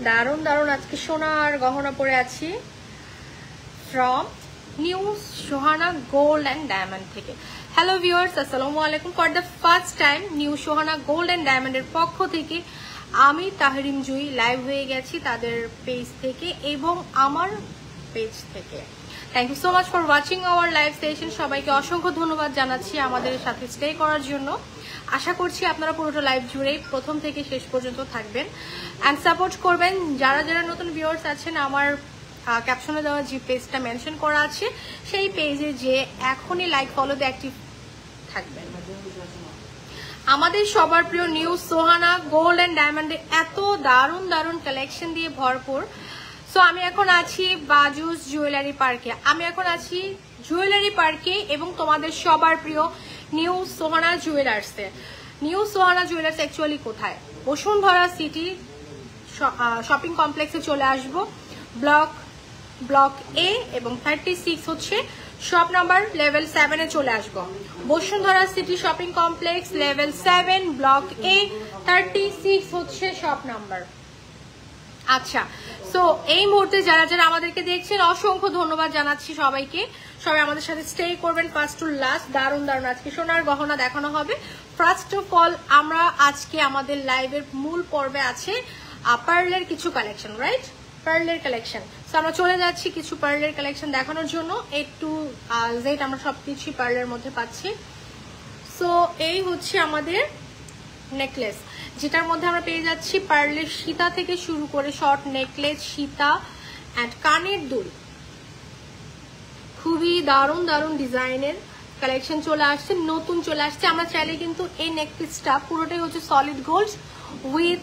দারুণ দারুণ আজকে সোনার গহনা পরে আছি from new Sohana gold and diamond থেকে। হ্যালো ভিউয়ার্স, আসসালামু আলাইকুম। For the first time new Sohana gold and ডায়মন্ডের পক্ষ থেকে আমি তাহরিম জুই লাইভ হয়ে গেছি তাদের পেজ থেকে এবং আমার পেজ থেকে। Thank you so much for watching our live session. সবাইকে অসংখ্য ধন্যবাদ জানাচ্ছি আমাদের সাথে স্টে করার জন্য। আশা করছি আপনারা পুরোটা লাইভ জুড়েই প্রথম থেকে শেষ পর্যন্ত থাকবেন অ্যান্ড সাপোর্ট করবেন। যারা যারা নতুন ভিউয়ার্স আছেন, আমার ক্যাপশনে দেওয়া যে পেজটা মেনশন করা আছে সেই পেজে যে এখনই লাইক ফলোতে অ্যাক্টিভ থাকবেন। আমাদের সবার প্রিয় নিউ সোহানা গোল্ড অ্যান্ড ডায়মন্ডে এত দারুণ দারুণ কালেকশন দিয়ে ভরপুর। সো আমি এখন আছি বাজুস জুয়েলারি পার্কে এবং তোমাদের সবার প্রিয় নিউ সোহানা জুয়েলার্সে। নিউ সোহানা জুয়েলার্স অ্যাকচুয়ালি কোথায়? বসুন্ধরা সিটি শপিং কমপ্লেক্সে চলে আসবো। ব্লক এ এবং 36 হচ্ছে শপ নাম্বার, লেভেল 7-এ চলে আসবো। Bashundhara city shopping complex, level 7, block A, 36 হচ্ছে শপ নাম্বার। আচ্ছা, সো এই মুহূর্তে যারা যারা আমাদেরকে দেখছেন অসংখ্য ধন্যবাদ জানাচ্ছি সবাইকে। সবাই আমাদের সাথে স্টে করবেন ফার্স্ট টু লাস্ট। দারুণ দারুণ আজকে সোনার গহনা দেখানো হবে। ফার্স্ট অফ অল আমরা আজকে আমাদের লাইভের মূল পর্বে আছে পার্লের কিছু কালেকশন, রাইট? পার্লের কালেকশন। সো আমরা চলে যাচ্ছি কিছু পার্লের কালেকশন দেখানোর জন্য। একটু জেড আমরা সবকিছু পার্লের মধ্যে পাচ্ছি। সো এই হচ্ছে আমাদের নেকলেস, যেটার মধ্যে আমরা পেয়ে যাচ্ছি পার্লের সীতা থেকে শুরু করে শর্ট নেকলেস, সীতা অ্যান্ড কানের দুল। খুবই দারুণ দারুণ ডিজাইনের কালেকশন চলে আসছে, নতুন চলে আসছে। আমরা চাইলে কিন্তু এই নেকলেসটা পুরোটাই হচ্ছে solid gold with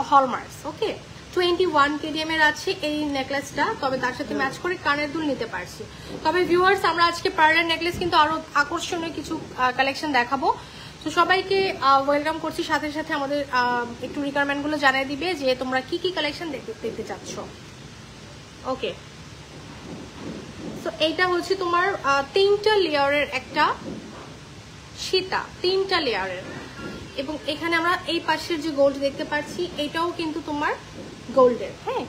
hallmarks. Okay, 21 kdm এর আছে এই নেকলেসটা, তবে তার সাথে ম্যাচ করে কানের দুল নিতে পারছি। তবে ভিউয়ার্স, আমরা আজকে পার্লের নেকলেস কিন্তু আরো আকর্ষণীয় কিছু কালেকশন দেখাবো। তো সবাইকে ওয়েলকাম করছি। সাথে সাথে আমাদের একটু রিকোয়ারমেন্টগুলো জানিয়ে দিবে যে তোমরা কি কি কালেকশন দেখতে চাচ্ছ। ওকে, তো এইটা হচ্ছে তোমার 3টা লেয়ারের একটা সীতা, 3টা লেয়ারের। এবং এখানে আমরা এই পাশের যে গোল্ড দেখতে পাচ্ছি এটাও কিন্তু তোমার গোল্ডের। হ্যাঁ,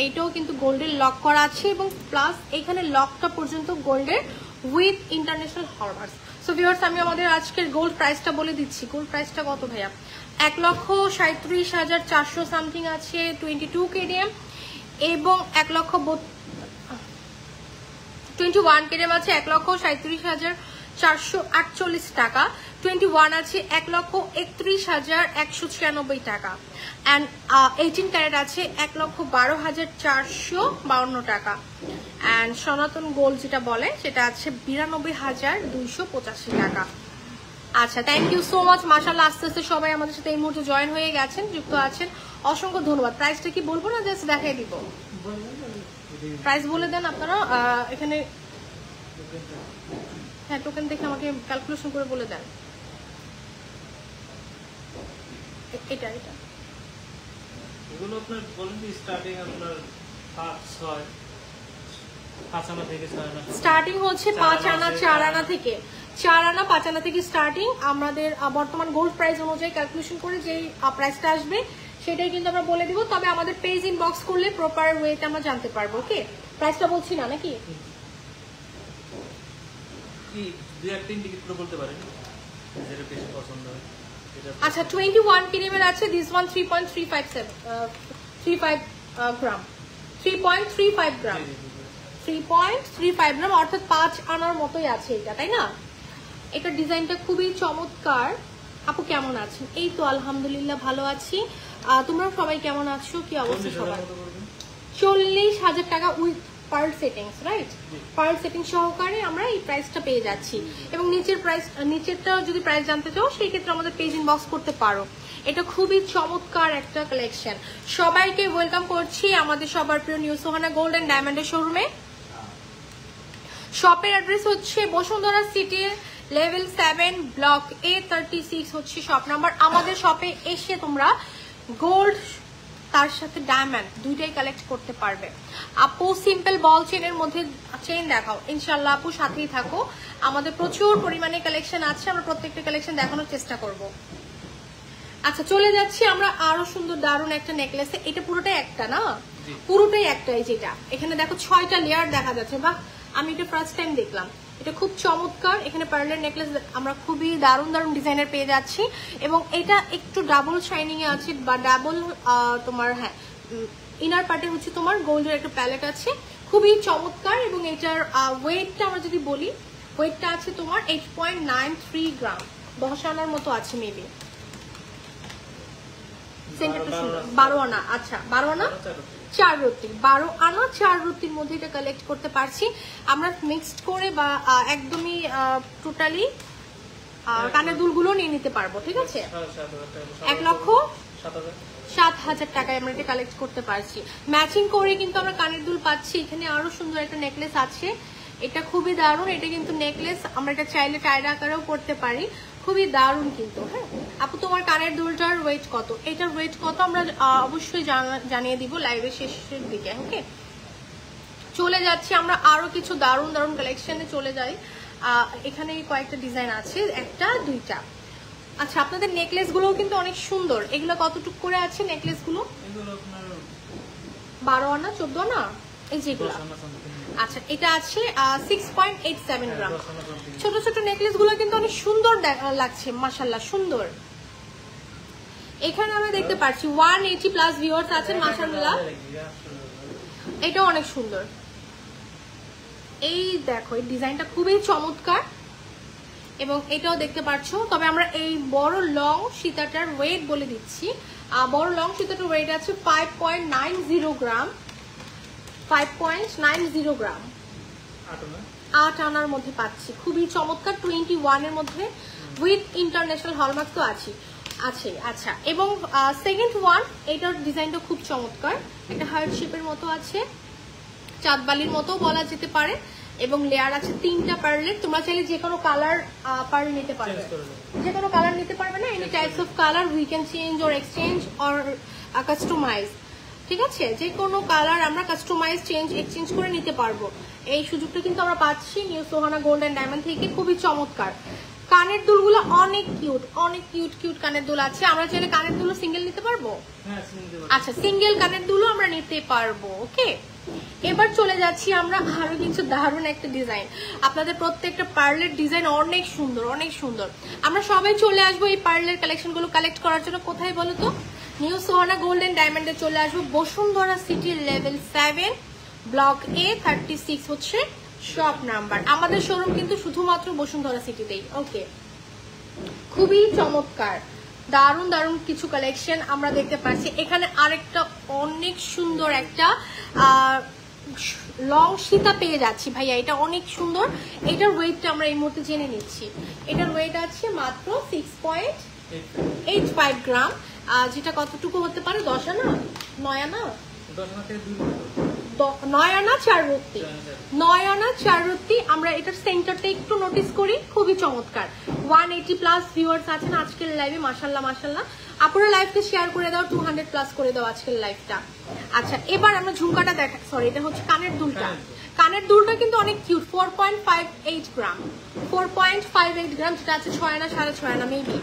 এইটাও কিন্তু গোল্ডের লক করা আছে এবং প্লাস এখানে লকটা পর্যন্ত গোল্ডের with international hallmarks. So viewers, আমি আমাদের আজকের গোল্ড প্রাইসটা বলে দিচ্ছি। গোল্ড প্রাইসটা কত ভাইয়া? 1,37,400 সামথিং আছে 22 kdm এবং 21 kdm আছে 1,37,448 টাকা। 21 আছে 1,31,196 টাকা অ্যান্ড 18 ক্যারেট আছে 1,12,452 টাকা অ্যান্ড সনাতন গোল্ড যেটা বলে সেটা আছে 92,285 টাকা। আচ্ছা, থ্যাংক ইউ সো মাচ। মাশাআল্লাহ, আস্তে আস্তে সবাই আমাদের সাথে এই মুহূর্তে জয়েন হয়ে গেছেন, যুক্ত আছেন, অসংখ্য ধন্যবাদ। প্রাইসটা কি বলবো না, জাস্ট দেখাই দিব? প্রাইস বলে দেন আপনারা এখানে। হ্যাঁ, টোকেন দেখে আমাকে ক্যালকুলেশন করে বলে দেন। এটা এগুলো আপনার বলেন যে স্টার্টিং আপনার 5-6 আনা থেকে 6 আনা স্টার্টিং হচ্ছে 5 আনা 4 আনা থেকে 4 আনা 5 আনা থেকে স্টার্টিং। আমাদের বর্তমান গোল্ড প্রাইস অনুযায়ী ক্যালকুলেশন করে যেই প্রাইসটা আসবে সেটাই কিন্তু আমরা বলে দিব। তবে আমাদের পেজ ইনবক্স করলে প্রপার ওয়েতে আমরা জানতে পারবো। ওকে, প্রাইসটা বলছি না নাকি? কি 2-3 টিকিট করে বলতে পারেন যেটা বেশি পছন্দ হয়। আচ্ছা, 21 kdm এর আছে দিস ওয়ান 3.35 গ্রাম 3.35 গ্রাম 3.35 গ্রাম অর্থাৎ 5 আনার মতোই আছে এটা, তাই না? এটা ডিজাইনটা খুবই চমৎকার। আপু কেমন আছেন? এই তো আলহামদুলিল্লাহ ভালো আছি। তোমরা সবাই কেমন আছো? কি অবস্থা সবার? 40,000 টাকা with pearl settings, right? Pearl setting সহকারে আমরা এই প্রাইসটা পেয়ে যাচ্ছি। এবং নিচেরটা যদি প্রাইস জানতে চাও সেই ক্ষেত্রে আমাদের পেজ ইনবক্স করতে পারো। এটা খুবই চমৎকার একটা কালেকশন। সবাইকে ওয়েলকাম করছি আমাদের সবার প্রিয় নিউ সোহানা গোল্ড অ্যান্ড ডায়মন্ডের শোরুমে। শপের অ্যাড্রেস হচ্ছে Bashundhara city, level 7, block A, 36 হচ্ছে শপ নাম্বার। আমাদের শপে এসে তোমরা গোল্ড তার সাথে ডায়মন্ড দুইটাই কালেক্ট করতে পারবে। আপু সিম্পল বল চেনের মধ্যে চেইন দেখাও। ইনশাল্লাহ আপু, সাথেই থাকো। আমাদের প্রচুর পরিমাণে কালেকশন আছে, আমরা প্রত্যেকটা কালেকশন দেখানোর চেষ্টা করব। আচ্ছা চলে যাচ্ছি আমরা আরো সুন্দর দারুণ একটা নেকলেসে। এটা পুরোটাই একটা না, জি। পুরোটাই একটাই যেটা এখানে দেখো 6টা লেয়ার দেখা যাচ্ছে। বাহ, আমি এটা ফার্স্ট টাইম দেখলাম। এটা খুব চমৎকার। এখানে পার্লের নেকলেস আমরা খুবই দারুণ দারুণ ডিজাইনের পেয়ে যাচ্ছি এবং এটা একটু ডাবল শাইনিং এ আছে বা ডাবল তোমার হ্যাঁ ইনার পার্টে হচ্ছে তোমার গোল্ডের একটা প্যালেট আছে, খুবই চমৎকার। এবং এটার ওয়েটটা আমরা যদি বলি, ওয়েটটা আছে তোমার 8.93 গ্রাম, 10 আনার মতো আছে মেবি। সেন্টারটা সুন্দর, 12 আনা। আচ্ছা 12 আনা 4 রত্তি, 12 আনা 4 রত্তির মধ্যে এটা কালেক্ট করতে পারছি আমরা মিক্সড করে বা একদমই টোটালি কানের দুলগুলো নিয়ে নিতে পারবো। ঠিক আছে, 1,07,000 টাকায় আমরা এটা কালেক্ট করতে পারছি। ম্যাচিং করে কিন্তু আমরা কানের দুল পাচ্ছি। এখানে আরো সুন্দর একটা নেকলেস আছে, এটা খুবই দারুণ। এটা কিন্তু নেকলেস আমরা এটা চাইলে টায়রা আকারেও করতে পারি, খুবই দারুণ কিন্তু। হ্যাঁ আপু, তোমার কানের দুলটার ওয়েট কত? এটার ওয়েট কত আমরা অবশ্যই জানিয়ে দিব লাইভের শেষের দিকে। ওকে, চলে যাচ্ছি আমরা আরো কিছু দারুণ দারুণ কালেকশনে চলে যাই। এখানে কয়েকটা ডিজাইন আছে, একটা দুইটা। আচ্ছা, আপনাদের নেকলেস গুলো কিন্তু অনেক সুন্দর। এগুলো কতটুকু করে আছে নেকলেস গুলো? 12 আনা 14 আনা এই যেগুলো। আচ্ছা, এটা আছে 6.87 গ্রাম। ছোট ছোট নেকলেস গুলো কিন্তু অনেক সুন্দর লাগছে, মাশাআল্লাহ সুন্দর। এখানে আমরা দেখতে পাচ্ছি 180 প্লাস ভিউয়ার্স আছেন, মাশাআল্লাহ। এটা অনেক সুন্দর। এই দেখো, এই ডিজাইনটা খুবই চমৎকার এবং এটাও দেখতে পাচ্ছ। তবে আমরা এই বড় লং সীতাটার ওয়েট বলে দিচ্ছি। বড় লং সীতাটার ওয়েট আছে 5.90 গ্রাম, 5.90 গ্রাম, 8 আনার মধ্যে পাচ্ছি। খুবই চমৎকার, 21 এর মধ্যে উইথ ইন্টারন্যাশনাল হলমার্ক তো আছে। আচ্ছা, এবং সেকেন্ড ওয়ান, এটার ডিজাইনটা খুব চমৎকার। একটা হার্ট শেপের মতো আছে, চাঁদবালির মতো বলা যেতে পারে এবং লেয়ার আছে 3টা পার্লের। তোমরা চাইলে যে কোনো কালার পার্ল নিতে পারবে, যে কোনো কালার নিতে পারবে না। Any types of colour we can change or exchange or customise. ঠিক আছে, যে কোনো কালার আমরা কাস্টমাইজ এক্সচেঞ্জ করে নিতে পারবো। এই সুযোগটা কিন্তু আমরা পাচ্ছি new Sohana gold and diamond থেকে। খুবই চমৎকার। কানের দুলগুলো অনেক কিউট, অনেক কিউট কিউট কানের দুল আছে। আমরা চাইলে কানের দুল সিঙ্গেল নিতে পারবো। আচ্ছা, সিঙ্গেল কানের দুলও আমরা নিতে পারবো। ওকে, এবার চলে যাচ্ছি আমরা আরো কিছু দারুণ একটা ডিজাইন। আপনাদের প্রত্যেকটা পার্লের ডিজাইন অনেক সুন্দর, অনেক সুন্দর। আমরা সবাই চলে আসবো এই পার্লের কালেকশন গুলো কালেক্ট করার জন্য। কোথায় বলো তো? নিউ সোহানা গোল্ড এন্ড ডায়মন্ডে চলে আসবো। বসুন্ধরা সিটির লেভেল 7 ব্লক A 36 হচ্ছে শপ নাম্বার। আমাদের শোরুম কিন্তু শুধুমাত্র বসুন্ধরা সিটিতেই। ওকে, খুবই চমৎকার, দারুণ দারুণ কিছু কালেকশন আমরা দেখতে পাচ্ছি। এখানে আরেকটা অনেক সুন্দর একটা লং সীতা পেয়ে যাচ্ছি ভাইয়া, এটা অনেক সুন্দর। এটার ওয়েটটা আমরা এই মুহূর্তে জেনে নিচ্ছি। এটার ওয়েট আছে মাত্র 6.85 গ্রাম, যেটা কতটুকু হতে পারে? 10 আনা 9 আনা 9 আনা 4 রত্তি, 9 আনা 4 রত্তি। আমরা এটার সেন্টারটা একটু নোটিস করি, খুবই চমৎকার। 180 প্লাস ভিউয়ার্স আছেন আজকের লাইভে, মাশাআল্লাহ মাশাআল্লাহ। আপনারা লাইভটা শেয়ার করে দাও, 200 প্লাস করে দাও আজকের লাইভটা। আচ্ছা, এবার আমরা ঝুমকাটা দেখা, সরি এটা হচ্ছে কানের দুলটা। কানের দুলটা কিন্তু অনেক কিউট, 4.58 গ্রাম, 4.58 গ্রাম, যেটা আছে 6 আনা 6.5 আনা মেবি,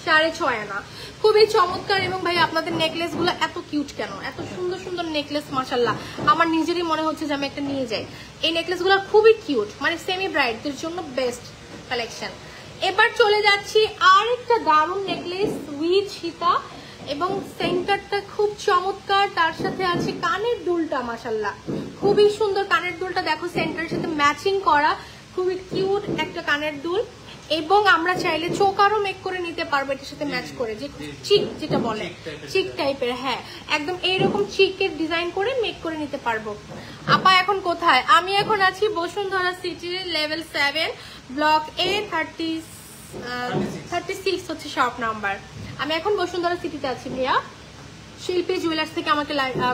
6.5 আনা। খুবই চমৎকার। এবং ভাই আপনাদের নেকলেস গুলো এত কিউট কেন? এত সুন্দর সুন্দর নেকলেস, মাশাআল্লাহ। আমার নিজেরই মনে হচ্ছে যে আমি একটা নিয়ে যাই। এই নেকলেস গুলো খুবই কিউট, মানে সেমি ব্রাইডদের জন্য বেস্ট কালেকশন। এবার চলে যাচ্ছি আর একটা দারুণ নেকলেস উইথ সীতা এবং সেন্টারটা খুব চমৎকার। তার সাথে আছে কানের দুলটা, মাশাআল্লাহ খুবই সুন্দর। কানের দুলটা দেখো সেন্টারের সাথে ম্যাচিং করা, খুবই কিউট একটা কানের দুল। এবং আমরা চাইলে চোকারও মেক করে নিতে পারবো এটার সাথে ম্যাচ করে, যে চিক যেটা বলে, চিক টাইপের। হ্যাঁ, একদম এইরকম চিকের ডিজাইন করে মেক করে নিতে পারবো। আপা এখন কোথায়? আমি এখন আছি বসুন্ধরা সিটির লেভেল 7 ব্লক A 36 হচ্ছে শপ নাম্বার। আমি এখন বসুন্ধরা সিটিতে আছি ভাইয়া। শিল্পী জুয়েলার্স থেকে আমাকে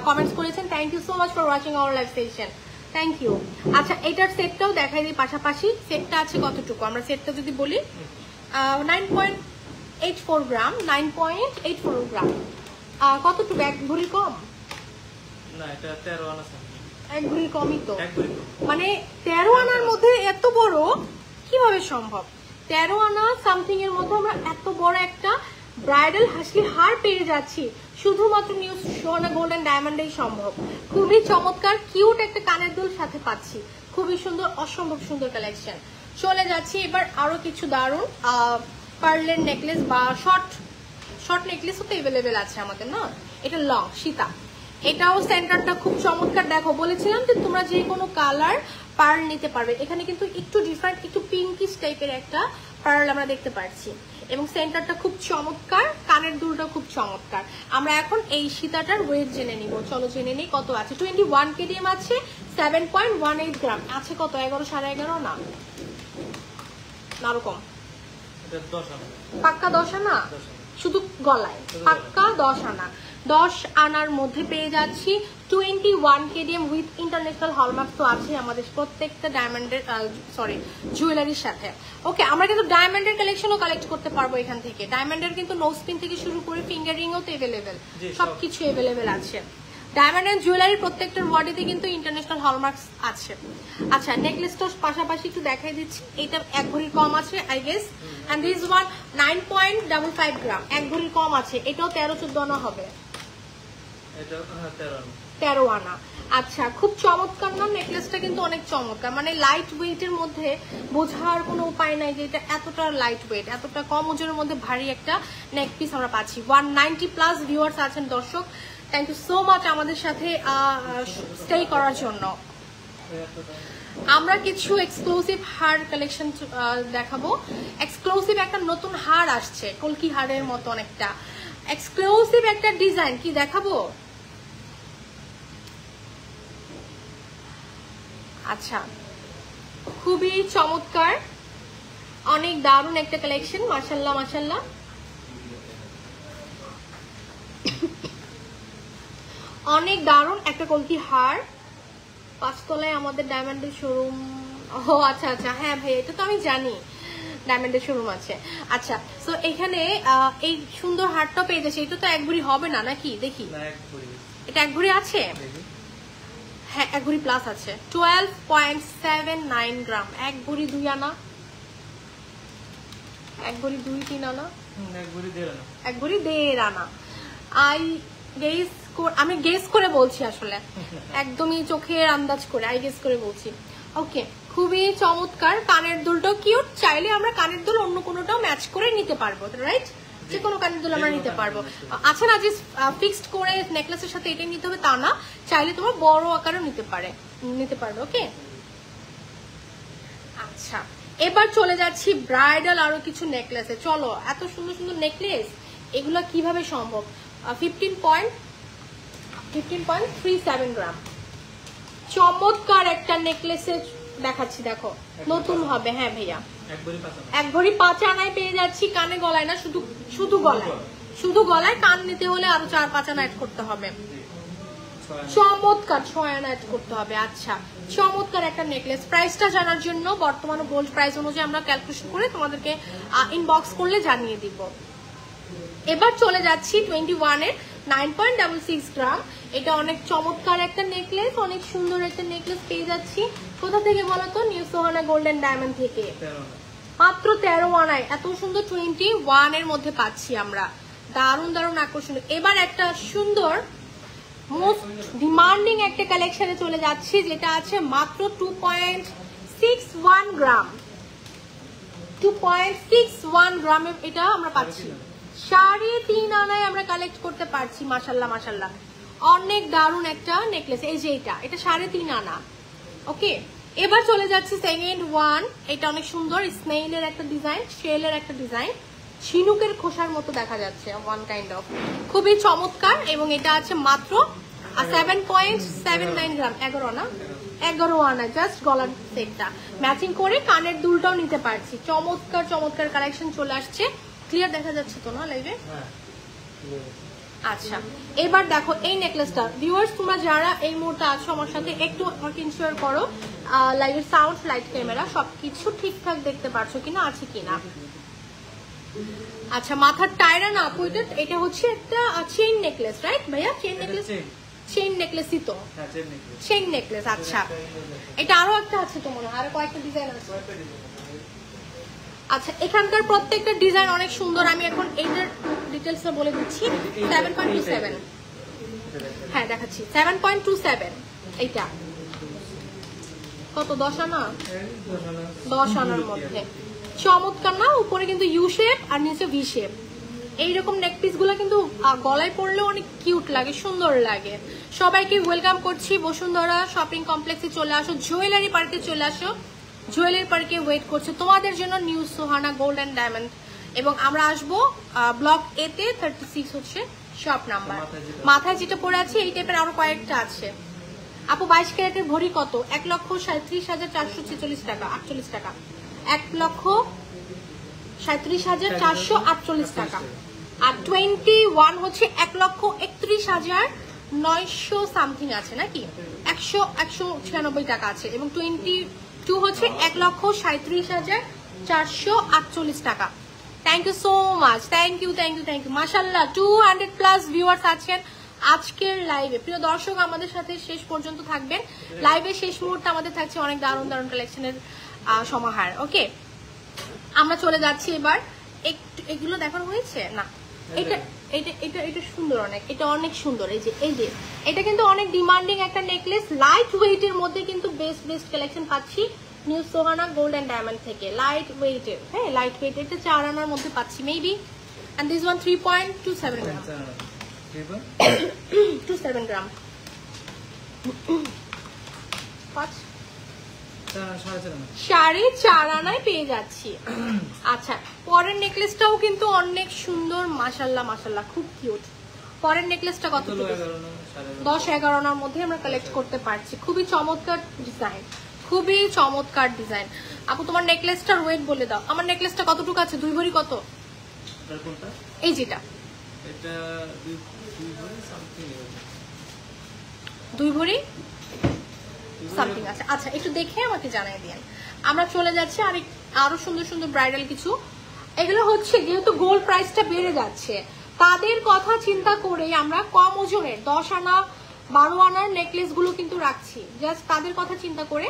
কমেন্টস করেছেন। Thank you so much for watching our live session, thank you. আচ্ছা, এটার সেটটাও দেখাই দিই পাশাপাশি। সেটটা আছে কতটুকু আমরা সেটটা যদি বলি, 9.84 গ্রাম, 9.84 গ্রাম। কতটুকু? এক ভরি কম না, এটা 13 আনা। এক ভরি কমই তো, মানে 13 আনার মধ্যে এত বড় কিভাবে সম্ভব? 13 আনা সামথিং এর মধ্যে আমরা এত বড় একটা ব্রাইডাল হাসলি হার পেয়ে যাচ্ছি শুধুমাত্র নিউ সোহানা গোল্ড এন্ড ডায়মন্ডেই সম্ভব। খুবই চমৎকার কিউট একটা কানের দুল সাথে পাচ্ছি, খুবই সুন্দর, অসম্ভব সুন্দর কালেকশন। চলে যাচ্ছি এবার আরো কিছু দারুন পার্লের নেকলেস বা শর্ট নেকলেসও তো এভেলেবেল আছে আমাদের না। এটা লং সীতা, এটাও সেন্টারটা খুব চমৎকার। দেখো বলেছিলাম যে তোমরা যে কোনো কালার পার্ল নিতে পারবে, এখানে কিন্তু একটু ডিফারেন্ট, একটু পিঙ্কিশ টাইপের একটা পার্ল আমরা দেখতে পাচ্ছি এবং সেন্টারটা খুব চমৎকার, কানের দুলটা খুব চমৎকার। আমরা এখন এই সীতাটার ওয়েট জেনে নিব, চলো জেনে নিই কত আছে। 21 কেডিএম আছে, 7.18 গ্রাম আছে। কত 11 11.5 না আরো কম, পাক্কা 10 আনা শুধু গলায়, পাক্কা 10 আনা। 10 আনার মধ্যে পেয়ে যাচ্ছি 21 কেডিএম উইথ ইন্টারন্যাশনাল হলমার্ক তো আছে আমাদের প্রত্যেকটা ডায়মন্ডের জুয়েলারির সাথে। ওকে, আমরা কিন্তু ডায়মন্ডের কালেকশনও কালেক্ট করতে পারবো এখান থেকে। ডায়মন্ডের কিন্তু নোজপিন থেকে শুরু করে ফিঙ্গারিংও তো এভেলেবেল, সবকিছু এভেলেবেল আছে। ডায়মন্ড এন্ড জুয়েলারির প্রত্যেকটার বডিতে কিন্তু ইন্টারন্যাশনাল হলমার্কস আছে। আচ্ছা, নেকলেসটার পাশাপাশি একটু দেখাই দিচ্ছি, এটা 1 ভরির কম আছে I guess, and this one 9.55 gram, 1 ভরির কম আছে। এটাও 13-14 আনা হবে, 13 আনা। আচ্ছা, খুব চমৎকার না নেকলেসটা, কিন্তু অনেক চমৎকার, মানে লাইট ওয়েটের মধ্যে বোঝার কোনো উপায় নাই যে এটা এতটা লাইট ওয়েট, এতটা কম ওজনের মধ্যে ভারী একটা নেক পিস আমরা পাচ্ছি। 190+ ভিউয়ার্স আছেন দর্শক, থ্যাংক ইউ সো মাচ আমাদের সাথে স্টে করার জন্য। আমরা কিছু এক্সক্লুসিভ হার কালেকশন দেখাবো। এক্সক্লুসিভ একটা নতুন হার আসছে, কলকি হারের মতো অনেকটা এক্সক্লুসিভ একটা ডিজাইন, কি দেখাবো? আচ্ছা, খুবই চমৎকার, অনেক দারুণ একটা কালেকশন, মাশাআল্লাহ মাশাআল্লাহ। অনেক দারুণ একটা কলকি হার, 5 তলায় আমাদের ডায়মন্ডের শোরুম। ও আচ্ছা আচ্ছা, হ্যাঁ ভাই এটা তো আমি জানি ডায়মন্ডের শোরুম আছে। আচ্ছা, তো এখানে এই সুন্দর হারটা পেয়ে যাচ্ছে। এটা তো 1 ভরি হবে না নাকি? দেখি, এটা 1 ভরি আছে, হ্যাঁ 1 ভরি প্লাস আছে। 12.79 গ্রাম, 1 ভরি 2 আনা, 1 ভরি 2-3 আনা, 1 ভরি 1.5 আনা। আমি গেস করে বলছি আসলে, একদমই চোখের আন্দাজ করে আই গেস করে বলছি। ওকে, খুবই চমৎকার, কানের দুলটাও কিউট, চাইলে আমরা কানের দুল অন্য কোনোটাও ম্যাচ করে নিতে পারবো, রাইট? যে কোনো কানের দুল আমরা নিতে পারবো। আচ্ছা না যে ফিক্সড করে নেকলেসের সাথে এটাই নিতে হবে তা না, চাইলে তোমার বড় আকারও নিতে পারবে। ওকে, আচ্ছা এবার চলে যাচ্ছি ব্রাইডাল আরো কিছু নেকলেসে। চলো, এত সুন্দর সুন্দর নেকলেস, এগুলা কিভাবে সম্ভব? 15.37 গ্রাম, চমৎকার একটা নেকলেসে দেখাচ্ছি, দেখো নতুন হবে। হ্যাঁ ভাইয়া, 1 ভরি 5 আনায় পেয়ে যাচ্ছি, কানে গলায় না, শুধু গলায়, শুধু গলায়। কান নিতে হলে আরো 4-5 আনা অ্যাড করতে হবে, চমৎকার 6 আনা অ্যাড করতে হবে। আচ্ছা, চমৎকার একটা নেকলেস। প্রাইসটা জানার জন্য বর্তমান গোল্ড প্রাইস অনুযায়ী আমরা ক্যালকুলেশন করে তোমাদেরকে ইনবক্স করলে জানিয়ে দিব। এবার চলে যাচ্ছি 21 এর 9.66 গ্রাম, এটা অনেক চমৎকার একটা নেকলেস, অনেক সুন্দর একটা নেকলেস পেয়ে যাচ্ছি। কোথা থেকে বলো তো? New Sohana gold and diamond থেকে, মাত্র 13 আনায় এত সুন্দর 21 এর মধ্যে পাচ্ছি আমরা, দারুণ দারুণ আকর্ষণীয়। এবার একটা সুন্দর মোস্ট ডিমান্ডিং একটা কালেকশনে চলে যাচ্ছি, যেটা আছে মাত্র 2.61 গ্রাম, 2.61 গ্রামে এটা আমরা পাচ্ছি, 3.5 আনায় আমরা কালেক্ট করতে পারছি। মাশাল্লাহ মাশাল্লাহ, অনেক দারুণ একটা নেকলেস। এই যে এটা 3.5 আনা। ওকে, এবার চলে যাচ্ছে সেকেন্ড ওয়ান, এটা অনেক সুন্দর, স্নেইলের একটা ডিজাইন, শেলের একটা ডিজাইন, ঝিনুকের খোসার মতো দেখা যাচ্ছে, ওয়ান কাইন্ড অফ, খুবই চমৎকার। এবং এটা আছে মাত্র 7.79 গ্রাম, 11 আনা, জাস্ট গলার সেটটা ম্যাচিং করে কানের দুলটাও নিতে পারছি। চমৎকার চমৎকার কালেকশন চলে আসছে। ক্লিয়ার দেখা যাচ্ছে তো না লাইভে? আচ্ছা, এবার দেখো এই নেকলেসটা। ভিউয়ার্স, তোমরা যারা এই মুহূর্তে আছো আমার সাথে, একটু আমাকে ইনশিওর করো লাইভের সাউন্ড, লাইট, ক্যামেরা সবকিছু ঠিকঠাক দেখতে পারছো কিনা, আছে কিনা। আচ্ছা, মাথার টায়রা না আপু, এটা হচ্ছে একটা চেইন নেকলেস, রাইট ভাইয়া? চেইন নেকলেস, চেইন নেকলেসই তো, চেইন নেকলেস। আচ্ছা, এটা আরো একটা আছে তো মনে হয়, আরো কয়েকটা ডিজাইন আছে। আচ্ছা এখানকার প্রত্যেকটা ডিজাইন অনেক সুন্দর। আমি এখন এইটার ডিটেলসটা বলে দিচ্ছি। 7.27, হ্যাঁ দেখাচ্ছি 7.27। এইটা কত 10 আনা, 10 আনার মধ্যে চমৎকার না? উপরে কিন্তু ইউ শেপ আর নিচে ভি শেপ। এইরকম নেক পিস গুলো কিন্তু গলায় পরলেও অনেক কিউট লাগে, সুন্দর লাগে। সবাইকে ওয়েলকাম করছি বসুন্ধরা শপিং কমপ্লেক্সে চলে আসো, জুয়েলারি পার্কে চলে আসো। জুয়েলারি পার্কে ওয়েট করছে তোমাদের জন্য new Sohana gold and diamond. এবং আমরা আসবো ব্লক এ তে 36 হচ্ছে শপ নাম্বার। মাথায় যেটা পরে আছে এই টাইপের আরো কয়েকটা আছে। আপু 22 ক্যারেটের ভরি কত? 1,37,446 টাকা, 48 টাকা। 1,37,448 টাকা। আর 21 হচ্ছে 1,31,900 সামথিং আছে নাকি, 196 টাকা আছে। এবং 22 হচ্ছে 1,37,448 টাকা। Thank you so much, thank you thank you thank you. মাশাআল্লাহ 200+ ভিউয়ার্স আছেন আজকের লাইভে। প্রিয় দর্শক আমাদের সাথে শেষ পর্যন্ত থাকবেন। লাইভে শেষ মুহূর্তে আমাদের থাকছে অনেক দারুণ দারুণ কালেকশনের সমাহার। ওকে আমরা চলে যাচ্ছি এবার। এগুলো দেখানো হয়েছে না? এটা এটা এটা এটা সুন্দর অনেক, এটা অনেক সুন্দর। এই যে এটা কিন্তু অনেক ডিমান্ডিং একটা নেকলেস, লাইট ওয়েটের মধ্যে কিন্তু বেস্ট কালেকশন পাচ্ছি new Sohana gold and diamond থেকে। লাইট ওয়েটের, হ্যাঁ লাইট ওয়েট, এটা 4 আনার মধ্যে পাচ্ছি maybe. And this one 3.27 gram, 27 gram. 4.5 আনায় পেয়ে যাচ্ছি। আচ্ছা পরের নেকলেসটাও কিন্তু অনেক সুন্দর, মাশাআল্লাহ মাশাআল্লাহ খুব কিউট। পরের নেকলেসটা কত? 10-11 আনার মধ্যে আমরা কালেক্ট করতে পারছি। খুবই চমৎকার ডিজাইন, খুবই চমৎকার ডিজাইন। আপু তোমার নেকলেসটার ওয়েট বলে দাও। আমার নেকলেসটা কতটুকু আছে? 2 ভরি কত? এই যেটা এটা 2 ভরি সামথিং, 2 ভরি সামথিং আছে। আচ্ছা একটু দেখে আমাকে জানাই দিন। আমরা চলে যাচ্ছি আরো সুন্দর সুন্দর ব্রাইডাল কিছু। এগুলো হচ্ছে যেহেতু গোল্ড প্রাইসটা বেড়ে যাচ্ছে তাদের কথা চিন্তা করে আমরা কম ওজনের 10 আনা 12 আনার নেকলেস গুলো কিন্তু রাখছি। জাস্ট তাদের কথা চিন্তা করে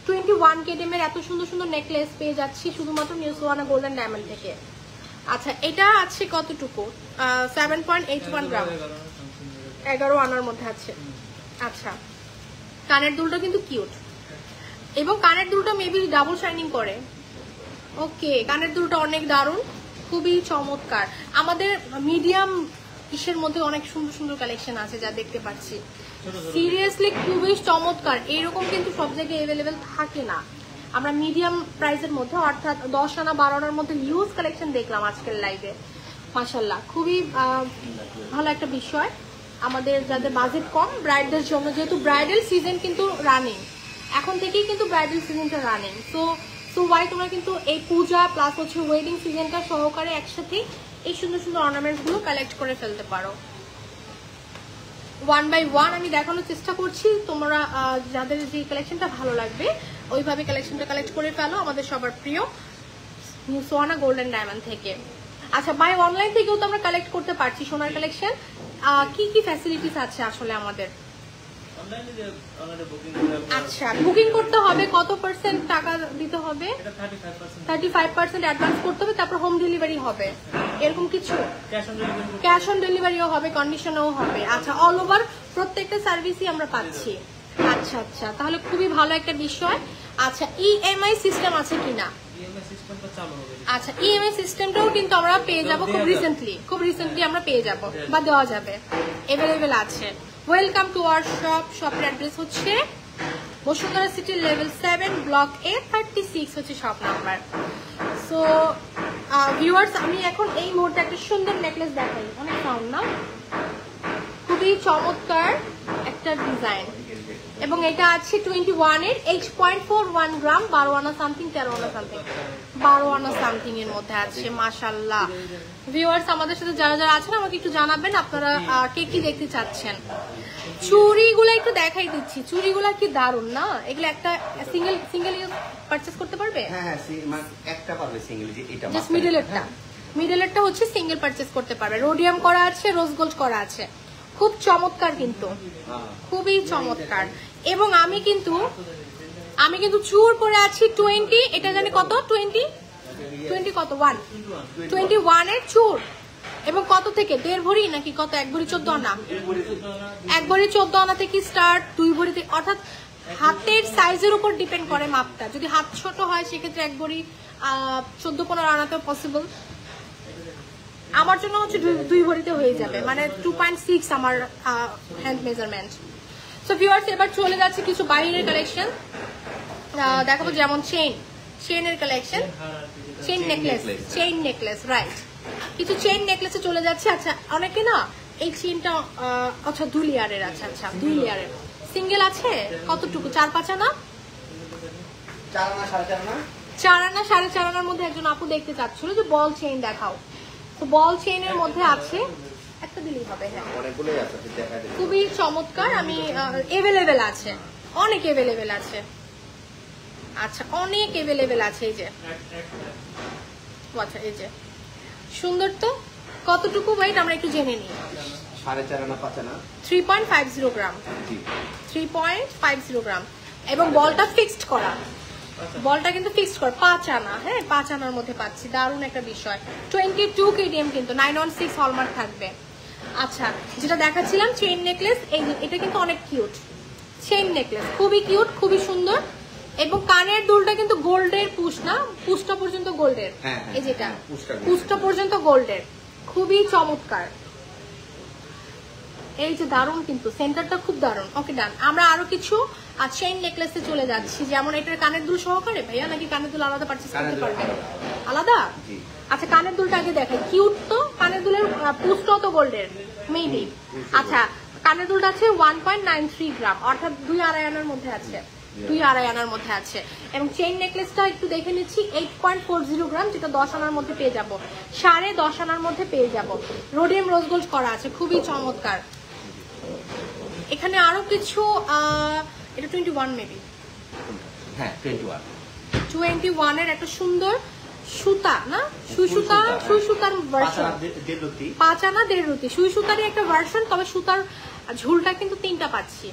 21 কেডেমের এত সুন্দর সুন্দর নেকলেস পেয়ে যাচ্ছি শুধুমাত্র new Sohana gold and diamond থেকে। আচ্ছা এটা আছে কতটুকু? 7.81 গ্রাম, 11 আনার মধ্যে আছে। আচ্ছা কানের দুলটা কিন্তু কিউট, এবং কানের দুলটা মেবি ডাবল শাইনিং করে। ওকে কানের দুলটা অনেক দারুণ, খুবই চমৎকার। আমাদের মিডিয়াম ইসের মধ্যে অনেক সুন্দর সুন্দর কালেকশন আছে যা দেখতে পাচ্ছি। সিরিয়াসলি খুবই চমৎকার, এইরকম কিন্তু সব জায়গায় অ্যাভেলেবেল থাকে না। আমরা মিডিয়াম প্রাইসের মধ্যে অর্থাৎ 10 আনা 12 আনার মধ্যে হিউজ কালেকশন দেখলাম আজকের লাইভে। মাশাআল্লাহ খুবই ভালো একটা বিষয় আমাদের যাদের বাজেট কম ব্রাইডদের জন্য, যেহেতু ব্রাইডাল সিজন কিন্তু রানিং, এখন থেকেই কিন্তু ব্রাইডাল সিজনটা রানিং। সো ওয়াই তোমরা কিন্তু এই পূজা প্লাস হচ্ছে ওয়েডিং সিজনটা সহকারে একসাথে এই সুন্দর সুন্দর অর্নামেন্টস গুলো কালেক্ট করে ফেলতে পারো। 1 বাই 1 আমি দেখানোর চেষ্টা করছি, তোমরা যাদের যে কালেকশনটা ভালো লাগবে ওইভাবে কালেকশনটা কালেক্ট করে ফেলো আমাদের সবার প্রিয় new Sohana gold and diamond থেকে। আচ্ছা বাই অনলাইন থেকেও তো আমরা কালেক্ট করতে পারছি সোনার কালেকশন। কি কি ফ্যাসিলিটিস আছে আসলে আমাদের? আচ্ছা বুকিং করতে হবে, কত পার্সেন্ট টাকা দিতে হবে? 35% অ্যাডভান্স করতে হবে, তারপর হোম ডেলিভারি হবে এরকম কিছু? ক্যাশ অন ডেলিভারিও হবে, কন্ডিশনও হবে। আচ্ছা অল ওভার প্রত্যেকটা সার্ভিসই আমরা পাচ্ছি। আচ্ছা আচ্ছা তাহলে খুবই ভালো একটা বিষয়। আচ্ছা ইএমআই সিস্টেম আছে কিনা? আচ্ছা ইএমআই সিস্টেমটাও কিন্তু আমরা পেয়ে যাব খুব রিসেন্টলি আমরা পেয়ে যাব বা দেওয়া যাবে, অ্যাভেলেবেল আছে। Welcome to our shop. শপের অ্যাড্রেস হচ্ছে Bashundhara city level 7 block A 36 হচ্ছে শপ নাম্বার। সো ভিউয়ার্স আমি এখন এই মুহূর্তে একটা সুন্দর নেকলেস দেখাই, অনেক সাউন্ড না, খুবই চমৎকার একটা ডিজাইন, এবং এটা আছে 21 এর 8.41 গ্রাম, 12 আনা সামথিং, 13 আনা সামথিং, 12 আনা সামথিং এর মধ্যে আছে। মাশাআল্লাহ ভিউয়ার্স আমাদের সাথে যারা যারা আছেন আমাকে একটু জানাবেন আপনারা কে কি দেখতে চাচ্ছেন। চুড়িগুলো একটু দেখাই দিচ্ছি, চুড়িগুলো কি দারুন না? এগুলো একটা সিঙ্গেল ইউজ পারচেজ করতে পারবে? হ্যাঁ একটা পারবে সিঙ্গেল, যে এটা জাস্ট মিডলেরটা হচ্ছে সিঙ্গেল পারচেজ করতে পারবে। রোডিয়াম করা আছে, রোজ গোল্ড করা আছে, খুব চমৎকার কিন্তু, খুবই চমৎকার। এবং আমি কিন্তু চুর পরে আছি 20, এটা জানি কত 20 20 কত 1 21 এর চুর এবং কত থেকে 1.5 ভরি নাকি কত 1 ভরি 14 আনা 1 ভরি 14 আনা থেকে স্টার্ট 2 ভরিতে অর্থাৎ হাতের সাইজের উপর ডিপেন্ড করে মাপটা যদি হাত ছোট হয় সেক্ষেত্রে 1 ভরি 14-15 আনাতেও পসিবল আমার জন্য হচ্ছে 2 ভরিতে হয়ে যাবে মানে 2.6 আমার হ্যান্ড মেজারমেন্ট সো ভিউয়ার্স এবার চলে যাচ্ছে কিছু বাইরের কালেকশন দেখাবো যেমন চেইনের কালেকশন চেইন নেকলেস রাইট কিছু চেইন নেকলেসে চলে যাচ্ছে আচ্ছা অনেকে না এই চেইনটা আচ্ছা 2 লেয়ারের আচ্ছা 2 লেয়ারের সিঙ্গেল আছে কতটুকু 4-5 আনা 4 আনা 4.5 আনা 4 আনা 4.5 আনার মধ্যে একজন আপু দেখতে চাচ্ছিল যে বল চেইন দেখাও তো বল চেইনের মধ্যে আছে একটা দিলেই হবে হ্যাঁ অনেকগুলোই আছে দেখা যায় খুবই চমৎকার আমি अवेलेबल আছে অনেক अवेलेबल আছে আচ্ছা অনেক अवेलेबल আছে এই যে আচ্ছা এই যে সুন্দর তো কতটুকু ওয়েট আমরা একটু জেনে নিই 4.5 আনা 5 আনা 3.50 গ্রাম জি 3.50 গ্রাম এবং বলটা ফিক্সড করা বলটা কিন্তু ফিক্সড কর 5 আনা হ্যাঁ 5 আনার মধ্যে পাচ্ছি দারুণ একটা বিষয় 22 কেডিএম কিন্তু 916 হলমার্ক থাকবে আচ্ছা যেটা দেখাচ্ছিলাম চেইন নেকলেস এই এটা কিন্তু অনেক কিউট চেইন নেকলেস খুবই কিউট খুবই সুন্দর এবং কানের দুলটা কিন্তু গোল্ডের পুশ না পুশটা পর্যন্ত গোল্ডের এই যেটা পুশটা পর্যন্ত গোল্ডের খুবই চমৎকার এই যে দারুণ কিন্তু সেন্টারটা খুব দারুণ ওকে ডান আমরা আরো কিছু চেইন নেকলেসে চলে যাচ্ছি যেমন এটার কানের দুল সহকারে ভাইয়া নাকি কানের দুল আলাদা পারচেজ করতে পারবেন আলাদা আচ্ছা কানের দুলটা আগে দেখাই কিউট তো কানের দুলের পুশটাও তো গোল্ডের মেবি আচ্ছা কানের দুলটা আছে 1.93 গ্রাম অর্থাৎ 2.5 আনার মধ্যে আছে 2.5 আনার মধ্যে আছে এবং চেইন নেকলেসটা একটু দেখে নিচ্ছি 8.40 গ্রাম যেটা 10 আনার মধ্যে পেয়ে যাব 10.5 আনার মধ্যে পেয়ে যাব রোডিয়াম রোজ গোল্ড করা আছে খুবই চমৎকার এখানে আরো কিছু এটা 21 মেবি হ্যাঁ 21 এর একটা সুন্দর সুতা না সুই সুতার ভার্সন 5 আনা 1.5 রুটি সুই সুতারই একটা ভার্সন তবে সুতার ঝুলটা কিন্তু 3টা পাচ্ছি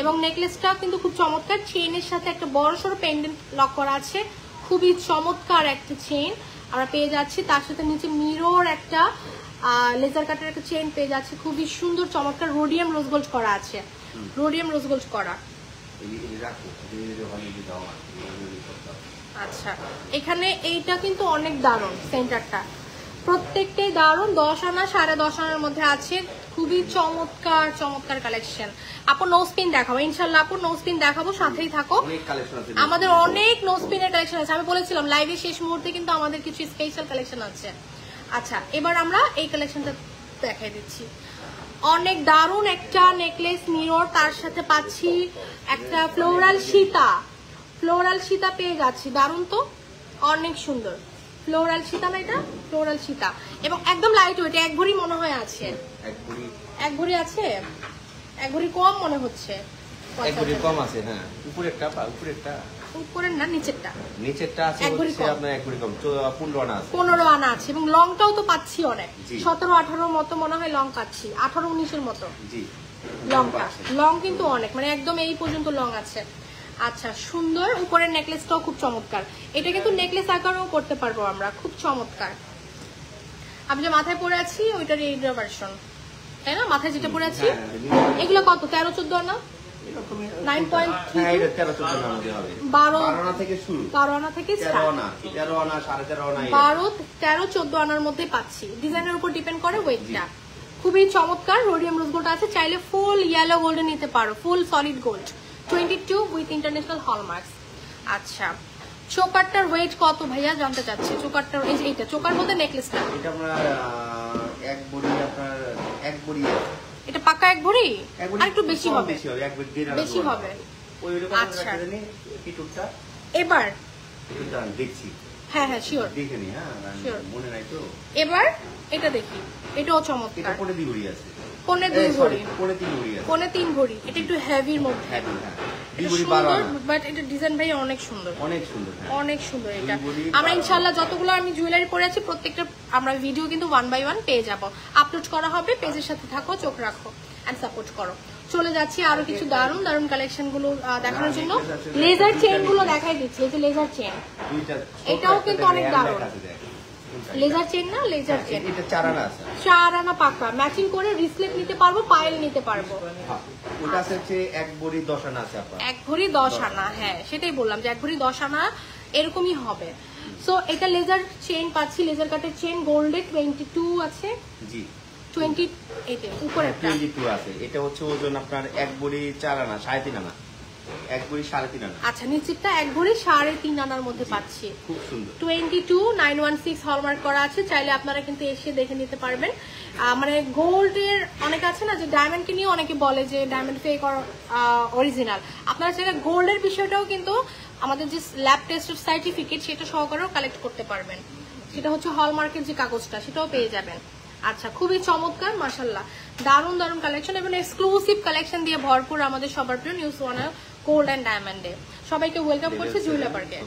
এবং নেকলেসটা কিন্তু খুব চমৎকার চেইনের সাথে একটা বড়সড় পেন্ডেন্ট লক করা আছে খুবই চমৎকার একটা চেইন আমরা পেয়ে যাচ্ছি তার সাথে নিচে মিরর একটা লেজার কাটের একটা চেইন পেয়ে যাচ্ছে খুবই সুন্দর চমৎকার রোডিয়াম রোজ গোল্ড করা আছে রোডিয়াম রোজ গোল্ড করা আচ্ছা এখানে এইটা কিন্তু অনেক দারুণ সেন্টারটা প্রত্যেকটাই দারুণ 10 আনা 10.5 আনার মধ্যে আছে খুবই চমৎকার কালেকশন আপু নোজ পিন দেখাবো ইনশাআল্লাহ আপু নোজ পিন দেখাবো সাথেই থাকো আমাদের অনেক নোজ পিনের কালেকশন আছে আমি বলেছিলাম লাইভে শেষ মুহূর্তে কিন্তু আমাদের কিছু স্পেশাল কালেকশন আছে আচ্ছা এবার আমরা এই কালেকশনটা দেখাই দিচ্ছি অনেক দারুণ একটা নেকলেস মিরর তার সাথে পাচ্ছি একটা ফ্লোরাল সীতা পেয়ে যাচ্ছি দারুণ তো অনেক সুন্দর ফ্লোরাল সীতা না এটা ফ্লোরাল সীতা এবং একদম লাইট ওয়েট 1 ভরি মনে হয় আছে 1 ভরি আছে 1 ভরি কম মনে হচ্ছে 1 ভরি কম আছে হ্যাঁ উপরের না নিচেরটা আছে হচ্ছে আপনার 1 ভরি কম 15 আনা আছে 15 আনা আছে এবং লংটাও তো পাচ্ছি অনেক 17-18 মতো মনে হয় লং পাচ্ছি 18-19 মতো জি লং কিন্তু অনেক মানে একদম এই পর্যন্ত লং আছে আচ্ছা সুন্দর উপরের নেকলেসটাও খুব চমৎকার এটা কিন্তু নেকলেস আকারেও করতে পারবো আমরা খুব চমৎকার আমি যে মাথায় পরে আছি ওইটার এই ভার্সন তাই না মাথায় যেটা পরে আছি এগুলো কত 13-14 আনা 13-14 আনার মধ্যে পাচ্ছি ডিজাইনের উপর ডিপেন্ড করে ওয়েটটা খুবই চমৎকার রোডিয়াম রোজ গোল্ড আছে চাইলে ফুল ইয়েলো গোল্ডে নিতে পারো full solid gold 22 with international hallmarks আচ্ছা চোকারটার ওয়েট কত ভাইয়া জানতে চাচ্ছি চোকারটার এইটা চোকার বলতে নেকলেসটা এটা আমরা 1 ভরি আপনার 1 ভরি এটা পাকা 1 ভরি আর একটু বেশি হবে বেশি হবে আচ্ছা এবার দেখছি হ্যাঁ শিওর দেখে নি হ্যাঁ মনে নাই তো এবার এটা দেখি এটাও চমৎকার এটা কোনে 2 ভরি আছে কোনে 2 ভরি কোনে 3 ভরি আছে কোনে 3 ভরি এটা একটু হেভির মধ্যে হেভি হ্যাঁ 2 ভরি 12 আনা বাট এটা ডিজাইন ভাই অনেক সুন্দর এটা আমরা ইনশাআল্লাহ যতগুলো আমি জুয়েলারি পরে আছি প্রত্যেকটা আমরা ভিডিও কিন্তু 1 বাই 1 পেয়ে যাব আপলোড করা হবে পেজের সাথে থাকো চোখ রাখো এন্ড সাপোর্ট করো চলে যাচ্ছি আরো কিছু দারুন দারুন কালেকশন গুলো দেখানোর জন্য। লেজার চেন গুলো দেখাই দিচ্ছি, এই যে লেজার চেন, এটাও কিন্তু অনেক দারুন। লেজার চেন না, লেজার চেন, এটা 4 আনা আছে, 4 আনা পাকা, ম্যাচিং করে রিসলেট নিতে পারবো, পায়েল নিতে পারবো। ওটা আছে হচ্ছে 1 ভরি 10 আনা আছে আপনার, 1 ভরি 10 আনা, হ্যাঁ সেটাই বললাম যে 1 ভরি 10 আনা এরকমই হবে। সো এটা লেজার চেন পাচ্ছি, লেজার কাটের চেন, গোল্ডে 22 আছে, জি 20 এতে উপরে 22 আছে। এটা হচ্ছে ওজন আপনার 1 ভরি 4 আনা, 3.5 আনা, 1 ভরি 3.5 আনা। আচ্ছা, নিচেরটা 1 ভরি 3.5 আনার মধ্যে পাচ্ছি, খুব সুন্দর। 22916 হলমার্ক করা আছে, চাইলে আপনারা কিন্তু এসে দেখে নিতে পারবেন। মানে গোল্ডের অনেক আছে না যে ডায়মন্ডকে নিয়ে অনেকে বলে যে ডায়মন্ড ফেক অর অরিজিনাল, আপনারা চাইলে গোল্ডের বিষয়টাও কিন্তু আমাদের যে ল্যাব টেস্টের সার্টিফিকেট সেটা সহকারেও কালেক্ট করতে পারবেন, সেটা হচ্ছে হলমার্কের যে কাগজটা সেটাও পেয়ে যাবেন। আচ্ছা, খুবই চমৎকার, মাশাআল্লাহ, দারুন দারুন কালেকশন এবং এক্সক্লুসিভ কালেকশন দিয়ে ভরপুর আমাদের সবার প্রিয় নিউ সোহানা গোল্ড অ্যান্ড ডায়মন্ডে। সবাইকে ওয়েলকাম করছে জুয়েলার পার্কে।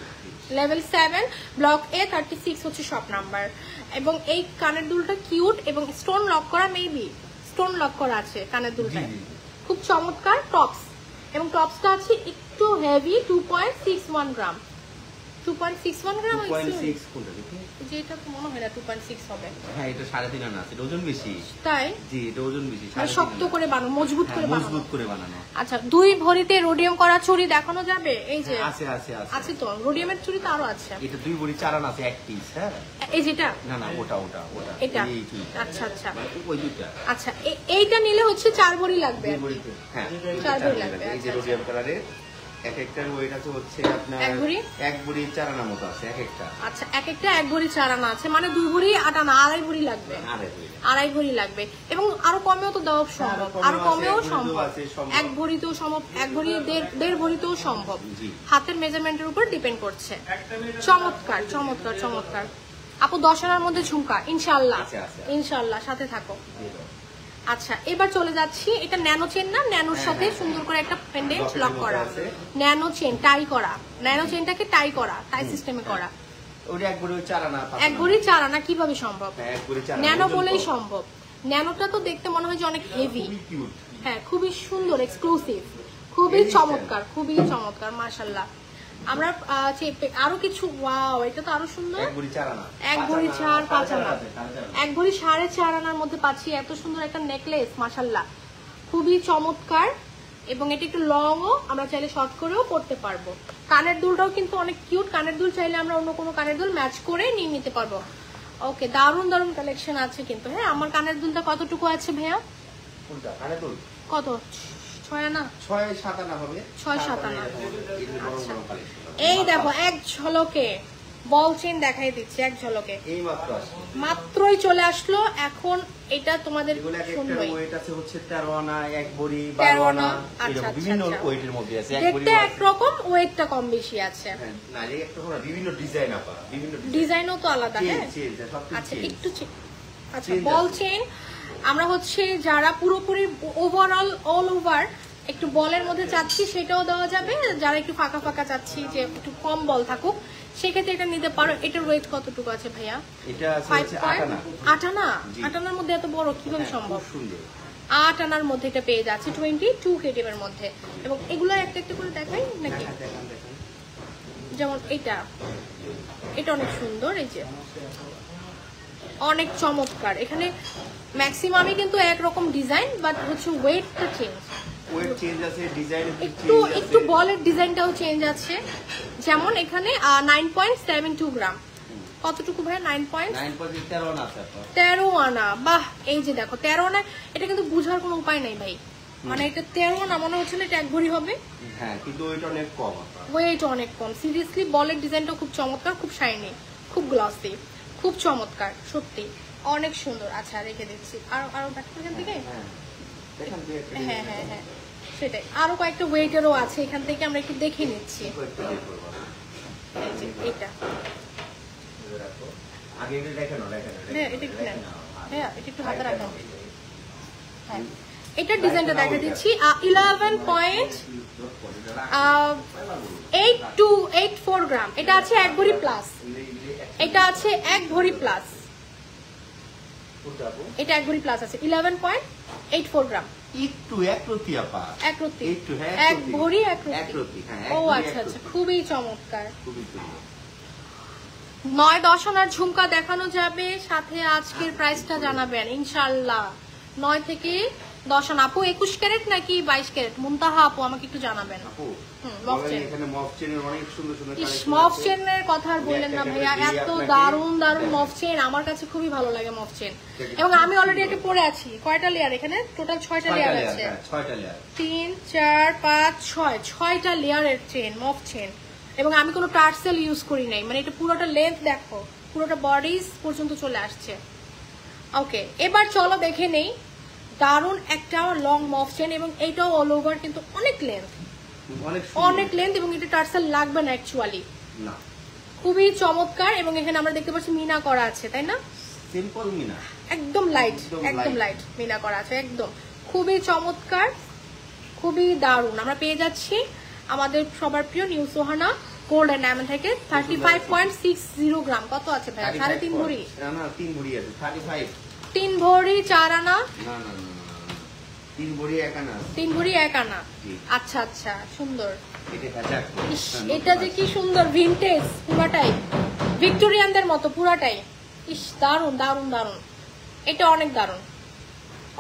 লেভেল 7 ব্লক A 36 হচ্ছে শপ নাম্বার। এবং এই কানের দুলটা কিউট এবং স্টোন লক করা, মেবি স্টোন লক করা আছে কানের দুলটায়, খুব চমৎকার টপস, এবং টপসটা আছে একটু হেভি 2.61 গ্রাম, 2.61 গ্রাম, 2.6 কোনটা দেখি, যে এটা মনে হয় না 2.6 হবে। হ্যাঁ এটা 3.5 আনা আছে, ওজন বেশি। তাই? জি এটা ওজন বেশি, শক্ত করে বানানো, মজবুত করে বানানো, মজবুত করে বানানো। আচ্ছা, 2 ভরিতে রোডিয়াম করা চুড়ি দেখানো যাবে? এই যে আছে আছে আছে আছে তো, রোডিয়ামের চুড়ি তো আরো আছে। এটা 2 ভরি 4 আনা আছে, 1 পিস। হ্যাঁ এই যেটা, না না ওটা ওটা ওটা এটা, এই চুড়িটা। আচ্ছা আচ্ছা ওই দুটো। আচ্ছা, এইটা নিলে হচ্ছে 4 ভরি লাগবে। 2 ভরিতে হ্যাঁ 4 ভরি লাগবে। এই যে রোডিয়াম কালারের এক একটার ওয়েট আছে হচ্ছে আপনার 1 ভরি 1 ভরি 4 আনা মতো আছে এক একটা। আচ্ছা, এক একটা 1 ভরি 4 আনা আছে, মানে 2 ভরি 8 আনা, 2.5 ভরি লাগবে, 2.5 ভরি লাগবে। এবং আরো কমেও তো দেওয়া সম্ভব, আরো কমেও সম্ভব, 1 ভরিতেও সম্ভব, 1 ভরি 1.5 ভরিতেও সম্ভব, হাতের মেজারমেন্টের উপর ডিপেন্ড করছে। চমৎকার চমৎকার চমৎকার। আপু 10 আনার মধ্যে ঝুমকা ইনশাআল্লাহ, ইনশাআল্লাহ, সাথে থাকো। আচ্ছা, এবার চলে যাচ্ছি, এটা ন্যানো চেন না, ন্যানোর সাথে সুন্দর করে একটা পেন্ডেন্ট লক করা, ন্যানো চেন টাই করা, ন্যানো চেনটাকে টাই করা, টাই সিস্টেমে করা। ওটা 1 ভরি 4 আনা, 1 ভরি 4 আনা কিভাবে সম্ভব? 1 ভরি 4 আনা ন্যানো বলেই সম্ভব। ন্যানোটা তো দেখতে মনে হয় যে অনেক হেভি, হ্যাঁ খুবই সুন্দর, এক্সক্লুসিভ, খুবই চমৎকার, খুবই চমৎকার, মাশাআল্লাহ। আমরা আরো কিছু, ওয়াও এটা তো আরো সুন্দর, 1 ভরি 4 আনা, 1 ভরি 4.5 আনা, 1 ভরি 4.5 আনার মধ্যে পাচ্ছি এত সুন্দর একটা নেকলেস, মাশাআল্লাহ, খুবই চমৎকার। এবং এটা একটু লংও, আমরা চাইলে শর্ট করেও পড়তে পারবো। কানের দুলটাও কিন্তু অনেক কিউট, কানের দুল চাইলে আমরা অন্য কোনো কানের দুল ম্যাচ করে নিয়ে নিতে পারবো। ওকে, দারুন দারুন কালেকশন আছে কিন্তু। হ্যাঁ, আমার কানের দুলটা কতটুকু আছে ভাইয়া? কোনটা কানের দুল? কত, 6 আনা? 6-7 আনা হবে, 6-7 আনা। আচ্ছা, এই দেখো এক ঝলকে বল চেন দেখাই দিচ্ছি, এক ঝলকে এই মাত্রই চলে আসলো। এখন এটা তোমাদের শুনবই, ওয়েট আছে হচ্ছে 13 আনা, 1 ভরি 12 আনা, আচ্ছা বিভিন্ন ওয়েটের মধ্যে আছে। দেখতে একরকম, ওয়েটটা কম বেশি আছে, না এই একটা হলো বিভিন্ন ডিজাইন, আপা বিভিন্ন ডিজাইনও তো আলাদা। হ্যাঁ আচ্ছা, একটু আচ্ছা, বল চেন আমরা হচ্ছে যারা পুরোপুরি ওভারঅল অল ওভার একটু বলের মধ্যে চাচ্ছি সেটাও দেওয়া যাবে, যারা একটু ফাঁকা ফাঁকা চাচ্ছি যে একটু কম বল থাকুক সেক্ষেত্রে এটা নিতে পারো। এটার ওয়েট কতটুকু আছে ভাইয়া? এটা আছে 8 আনা। 8 আনা? 8 আনার মধ্যে এত বড় কিভাবে সম্ভব? 8 আনার মধ্যে এটা পেয়ে যাচ্ছে 22 কেজি এর মধ্যে। এবং এগুলো একটা একটা করে দেখাই নাকি? যেমন এটা অনেক সুন্দর, এই যে অনেক চমৎকার। এখানে ম্যাক্সিমামই কিন্তু একরকম ডিজাইন, বাট হচ্ছে ওয়েটটা চেঞ্জ, ওয়েট চেঞ্জ আছে, ডিজাইন একটু বলের ডিজাইনটাও চেঞ্জ আছে। যেমন এখানে 9.72 গ্রাম, কতটুকু ভাই? 13 আনা। বাহ, এই যে দেখো 13 আনা, এটা কিন্তু বুঝার কোনো উপায় নাই ভাই, মানে এটা 13 আনা মনে হচ্ছে না এটা 1 ভরি হবে। হ্যাঁ, কিন্তু ওয়েট অনেক কম, ওয়েট অনেক কম। সিরিয়াসলি বলের ডিজাইনটা খুব চমৎকার, খুব শাইনি, খুব গ্লসি, খুব চমৎকার, সত্যি অনেক সুন্দর। আচ্ছা, রেখে দিচ্ছি, আরো দেখো এখান থেকে। হ্যাঁ হ্যাঁ হ্যাঁ, সেটাই, আরো কয়েকটা ওয়েটেরও আছে, এখান থেকে আমরা একটু দেখে নিচ্ছি। এটা একটু হাতে রাখো। হ্যাঁ, এটার ডিজাইনটা দেখা দিচ্ছি। 11.8284 গ্রাম। এটা আছে 1 ভরি প্লাস, এটা আছে 1 ভরি প্লাস, এটা 1 ভরি প্লাস আছে। 11.84 গ্রাম, একটু একরতি আপা, একরতি, একটু, হ্যাঁ, এক একরতি। ভরি একরতি। একরতি, হ্যাঁ, এক ও ভরি আচ্ছা আচ্ছা, একরতি। খুবই চমৎকার। খুবই সুন্দর। 9-10 আনার ঝুমকা দেখানো যাবে, সাথে আজকের প্রাইসটা জানাবেন ইনশাআল্লাহ। 9 থেকে 10 আনা। আপু 21 ক্যারেট নাকি 22 ক্যারেট? মুনতাহা আপু আমাকে একটু জানাবেন। আপু, মফ বলেন, চেন। এখানে মফ চেনের অনেক সুন্দর সুন্দর ইস, কালেকশন মফ আছে। চেনের কথা আর বললেন না ভাইয়া, একটা এত আপনাকে দারুণ দারুণ দেখাই। মফ চেন, আমার কাছে খুবই ভালো লাগে মফ চেন। দেখি, এবং আমি খুব অলরেডি সুন্দর। একটা পরে আছি। কয়টা লেয়ার এখানে? টোটাল 6টা ছয়টা লেয়ার লেয়ার, আছে। হ্যাঁ, 6টা লেয়ার। 3, 4, 5, 6, 6টা লেয়ারের চেন, মফ চেন। এবং আমি কোনো টার্সেল ইউজ করি নাই, মানে এটা পুরোটা লেন্থ দেখো, পুরোটা বডিজ পর্যন্ত চলে আসছে। ওকে, এবার চলো দেখে নেই। দারুণ একটা লং মফ চেন, এবং এইটাও অল ওভার কিন্তু অনেক লেন্থ, অনেক অনেক লেন্থ, এবং এটা টার্সেল লাগবে না অ্যাকচুয়ালি। না, খুবই চমৎকার। এবং এখানে আমরা দেখতে পাচ্ছি মিনা করা আছে, তাই না? সিম্পল মিনা, একদম লাইট, একদম একদম light। লাইট মিনা করা আছে, একদম খুবই চমৎকার, খুবই দারুণ। আমরা পেয়ে যাচ্ছি আমাদের সবার প্রিয় new Sohana gold and diamond থেকে 35.60 গ্রাম। কত আছে ভাই? 3.5 ভরি? না না, 3 ভরি আছে, 35। 3 ভরি 4 আনা? না না না, 3 ভরি 1 আনা। 3 ভরি 1 আনা। জি। আচ্ছা আচ্ছা, সুন্দর। এটা হ্যাজাক। ইস, এটা যে কি সুন্দর, ভিনটেজ পুরাটাই, ভিক্টোরিয়ানদের মতো পুরাটাই। ইস, দারুণ দারুণ দারুণ, এটা অনেক দারুণ,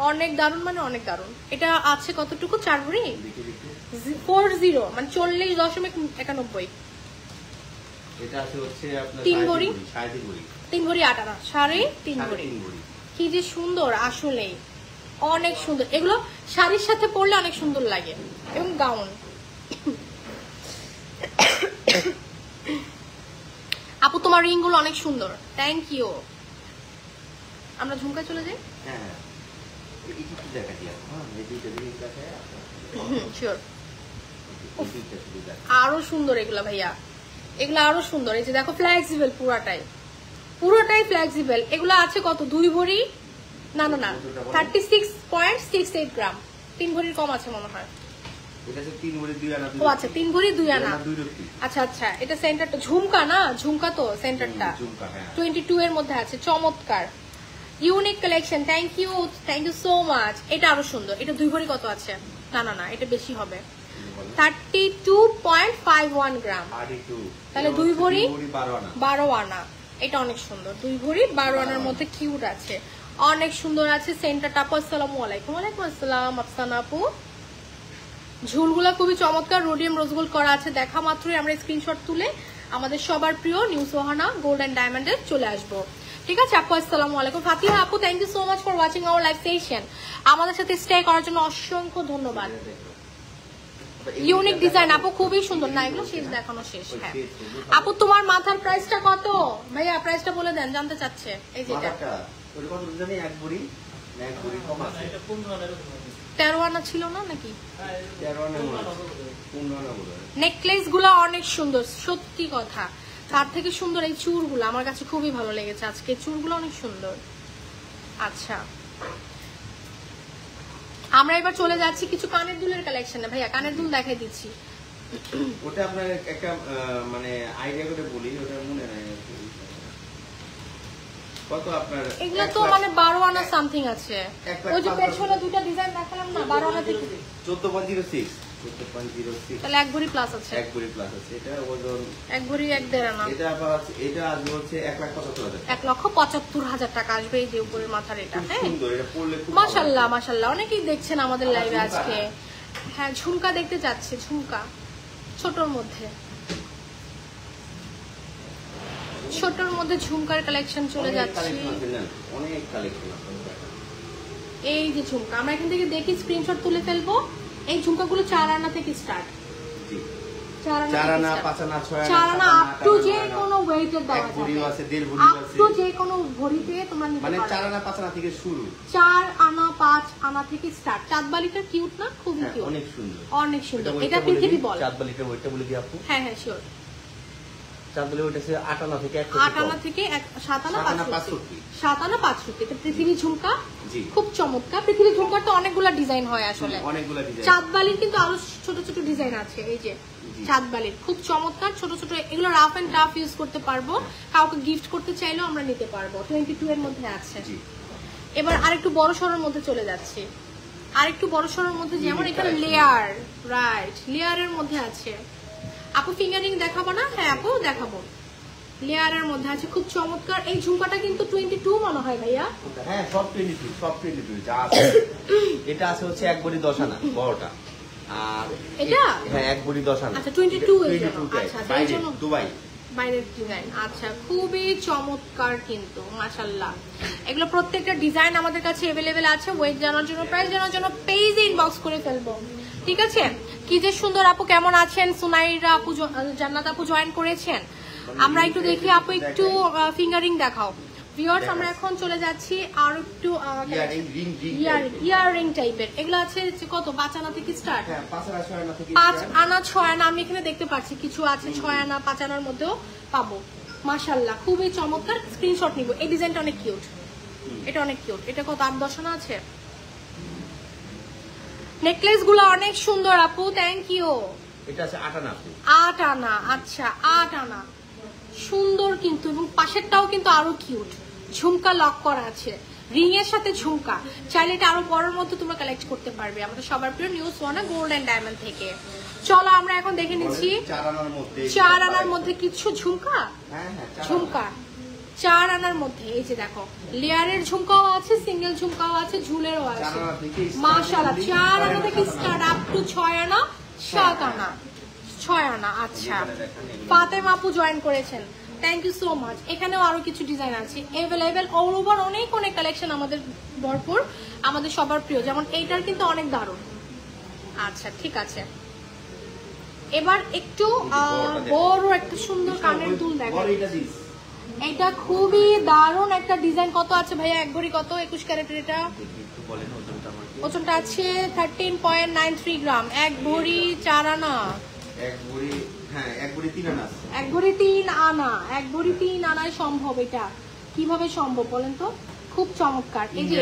অনেক দারুণ, মানে অনেক দারুণ। এটা আছে কতটুকু? 4 ভরি? দেখি দেখি। 40, মানে 40.91। এটা আছে হচ্ছে আপনার 3 ভরি? 3.5 ভরি। 3 ভরি 8 আনা, 3.5 ভরি। 3.5 ভরি। কি যে সুন্দর, আসলেই অনেক সুন্দর। এগুলো শাড়ির সাথে পরলে অনেক সুন্দর লাগে, এবং গাউন। আপু তোমার রিং গুলো অনেক সুন্দর, থ্যাংক ইউ। আমরা ঝুমকা চলে যাই। হ্যাঁ, এই দুটো দেখাচ্ছি আপু, হ্যাঁ, এই দুটো জিনিস দেখাই আপনার। শিওর। এই দুটো শুধু দেখাই। আরো সুন্দর এগুলা ভাইয়া, এগুলো আরো সুন্দর। এই যে দেখো, ফ্লেক্সিবল, পুরাটাই পুরোটাই ফ্লেক্সিবল। এগুলো আছে কত? 2 ভরি? না না না, 36.68 গ্রাম। 3 ভরির কম আছে মনে হয়। এটা হচ্ছে 3 ভরি 2 আনা। ও আচ্ছা, 3 ভরি 2 আনা। 2 রুপি। আচ্ছা আচ্ছা, এটা সেন্টারটা ঝুমকা না? ঝুমকা তো সেন্টারটা। ঝুমকা, হ্যাঁ। 22 এর মধ্যে আছে, চমৎকার unique collection. Thank you so much. এটা আরো সুন্দর। এটা 2 ভরি কত আছে? না না না, এটা বেশি হবে, 32.51 গ্রাম। 32। তাহলে 2 ভরি 12 আনা। 12 আনা। এটা অনেক সুন্দর, 2 ভরি 12 আনার মধ্যে কিউট আছে, অনেক সুন্দর আছে সেন্টারটা। আপু আসসালামু আলাইকুম। ওয়ালাইকুম আসসালাম আফসানা আপু। ঝুলগুলা খুবই চমৎকার, রোডিয়াম রোজ গোল্ড করা আছে। দেখা মাত্রই আমরা স্ক্রিনশট তুলে আমাদের সবার প্রিয় নিউ সোহানা গোল্ড এন্ড ডায়মন্ডে চলে আসবো। ঠিক আছে আপু, আসসালামু আলাইকুম। ফাতিহা আপু, thank you so much for watching our live session. আমাদের সাথে স্টে করার জন্য অসংখ্য ধন্যবাদ। ইউনিক ডিজাইন আপু, খুবই সুন্দর। না, এগুলো শেষ দেখানো শেষ। হ্যাঁ আপু, তোমার মাথার প্রাইসটা কত ভাইয়া? প্রাইসটা বলে দেন, জানতে চাচ্ছে। এই যে এটা মাথাটা ওই কত জানি? 1 ভরি না, 1 ভরি কম আছে। এটা 15 আনার উপর। 13 আনা ছিল না নাকি? 13 আনা মনে হয়। 15 আনা মনে হয়। নেকলেস গুলা অনেক সুন্দর, সত্যি কথা। তার থেকে সুন্দর এই চুড়গুলো, আমার কাছে খুবই ভালো লেগেছে আজকে, চুড়গুলো অনেক সুন্দর। আচ্ছা, আমরা এবার চলে যাচ্ছি কিছু কানের দুলের কালেকশনে। ভাইয়া কানের দুল দেখাই দিচ্ছি। ওটা আপনার একটা মানে আইডিয়া করে বলি, ওটা মনে নাই আর কি। কত আপনার? এগুলো তো মানে 12 আনা সামথিং আছে। ওই যে পেছনে দুটো ডিজাইন দেখালাম না, 12 আনা থেকে 14.06। 14.06। তাহলে 1 ভরি প্লাস আছে। 1 ভরি প্লাস আছে। এটা ওজন 1 ভরি 1.5 আনা। এটা আবার এটা আসবে হচ্ছে 1,75,000। 1,75,000 টাকা আসবে এই যে উপরের মাথার এটা। খুব হ্যাঁ সুন্দর, এটা পরলে খুব মাশাআল্লাহ মাশাআল্লাহ, অনেকেই দেখছেন আমাদের লাইভে আজকে। হ্যাঁ, ঝুমকা দেখতে যাচ্ছে, ঝুমকা ছোটর মধ্যে, ছোটর মধ্যে ঝুমকার কালেকশন চলে যাচ্ছে। অনেক কালেকশন আছে। এই যে ঝুমকা, আমরা এখান থেকে দেখি, স্ক্রিনশট তুলে ফেলবো। এই ঝুমকাগুলো 4 আনা থেকে স্টার্ট। জি, 4 আনা 5 আনা 6 আনা 4 আনা আপ টু যে কোনো ওয়েটের দেওয়া 1 ভরি আছে, 1.5 ভরি আপ আছে, টু যে কোনো ভরিতে তোমরা নিতে মানে পারো। 4 আনা 5 আনা থেকে শুরু। 4 আনা 5 আনা থেকে স্টার্ট। চাঁদবালিটা কিউট না? খুবই হ্যাঁ, কিউট, অনেক সুন্দর, অনেক সুন্দর। ওইটা এটা বলে পৃথিবী দিই, বল। চাঁদবালিটা ওইটা বলে দিই আপু। হ্যাঁ হ্যাঁ শিওর। চাঁদবালি ওইটা আছে 8 আনা থেকে 8 আনা থেকে 7 আনা 65। 7 আনা 65। এটা পৃথিবী ঝুমকা, জি, খুব চমৎকার। পৃথিবী ঝুমকার তো অনেকগুলো ডিজাইন হয় আসলে, অনেকগুলো ডিজাইন। চাঁদবালির কিন্তু আরো ছোট ছোট ডিজাইন আছে। এই যে চাঁদবালির খুব চমৎকার ছোট ছোট, এগুলো রাফ এন্ড টাফ ইউজ করতে পারবো, কাউকে গিফট করতে চাইলেও আমরা নিতে পারবো। 22 এর মধ্যে আছে। জি, এবার আরেকটু বড় সড়োর মধ্যে চলে যাচ্ছি। আর একটু বড় সড়োর মধ্যে, যেমন এখানে লেয়ার, রাইট, লেয়ারের মধ্যে আছে। আপু ফিঙ্গারিং দেখাবো না? হ্যাঁ আপু দেখাবো। লেয়ারের মধ্যে আছে, খুব চমৎকার। এই ঝুমকাটা কিন্তু 22 মনে হয় ভাইয়া। হ্যাঁ সব 22, সব 22 যা আছে। এটা আছে হচ্ছে 1 ভরি 10 আনা বড়টা, আর এটা হ্যাঁ 1 ভরি 10 আনা। আচ্ছা 22 এর জন্য। আচ্ছা এই জন্য দুবাই বাইরের ডিজাইন। আচ্ছা খুবই চমৎকার কিন্তু মাশাআল্লাহ। এগুলো প্রত্যেকটা ডিজাইন আমাদের কাছে अवेलेबल আছে। ওয়েট জানার জন্য, প্রাইস জানার জন্য পেজে ইনবক্স করে ফেলবো, ঠিক আছে? কি যে সুন্দর আপু, কেমন আছেন? সুনাইরা আপু, জান্নাত আপু জয়েন করেছেন। আমরা একটু দেখি আপু, একটু ফিঙ্গারিং দেখাও ভিউয়ার্স। আমরা এখন চলে যাচ্ছি আর একটু ইয়াররিং টাইপের। এগুলো আছে কত, 5 আনা থেকে স্টার্ট? 5 আনা 6 আনা আমি এখানে দেখতে পাচ্ছি, কিছু আছে 6 আনা 5 আনার মধ্যেও পাবো। মাশাআল্লাহ খুবই চমৎকার, স্ক্রিনশট নিব। এই ডিজাইনটা অনেক কিউট, এটা অনেক কিউট। এটা কত, 8-10 আনা আছে। নেকলেস গুলো অনেক সুন্দর আপু, থ্যাংক ইউ। এটা আছে 8 আনা। 8 আনা, আচ্ছা 8 আনা সুন্দর কিন্তু, এবং পাশেরটাও কিন্তু আরো কিউট। ঝুমকা লক করা আছে, রিং এর সাথে ঝুমকা। চাইলে এটা আরো বড়র মধ্যে তোমরা কালেক্ট করতে পারবে আমাদের সবার প্রিয় new Sohana gold and diamond থেকে। চলো আমরা এখন দেখে নিচ্ছি 4 আনার মধ্যে কিছু ঝুমকা। ঝুমকা 4 আনার মধ্যে, এই যে দেখো লেয়ারের ঝুমকাও আছে, সিঙ্গেল ঝুমকাও আছে, ঝুলেরও আছে। মাশাআল্লাহ 4 আনা থেকে স্টার্ট আপ টু 6 আনা, 7 আনা, 6 আনা। আচ্ছা ফাতেমা আপু জয়েন করেছেন, থ্যাংক ইউ সো মাচ। এখানেও আরো কিছু ডিজাইন আছে अवेलेबल, অল ওভার অনেক অনেক কালেকশন আমাদের ভরপুর, আমাদের সবার প্রিয়। যেমন এইটার কিন্তু অনেক দারুণ। আচ্ছা ঠিক আছে, এবার একটু বড় একটা সুন্দর কানের দুল দেখো। এটা খুবই দারুণ একটা ডিজাইন। কত আছে ভাইয়া এক ভরি কত? 21 ক্যারেটের। এটা ওজনটা আছে 13.93 গ্রাম। এক ভরি 4 আনা, এক ভরি, হ্যাঁ 1 ভরি 3 আনা। 1 ভরি 3 আনা, 1 ভরি 3 আনায় সম্ভব? এটা কিভাবে সম্ভব বলেন তো? খুব চমৎকার। এই যে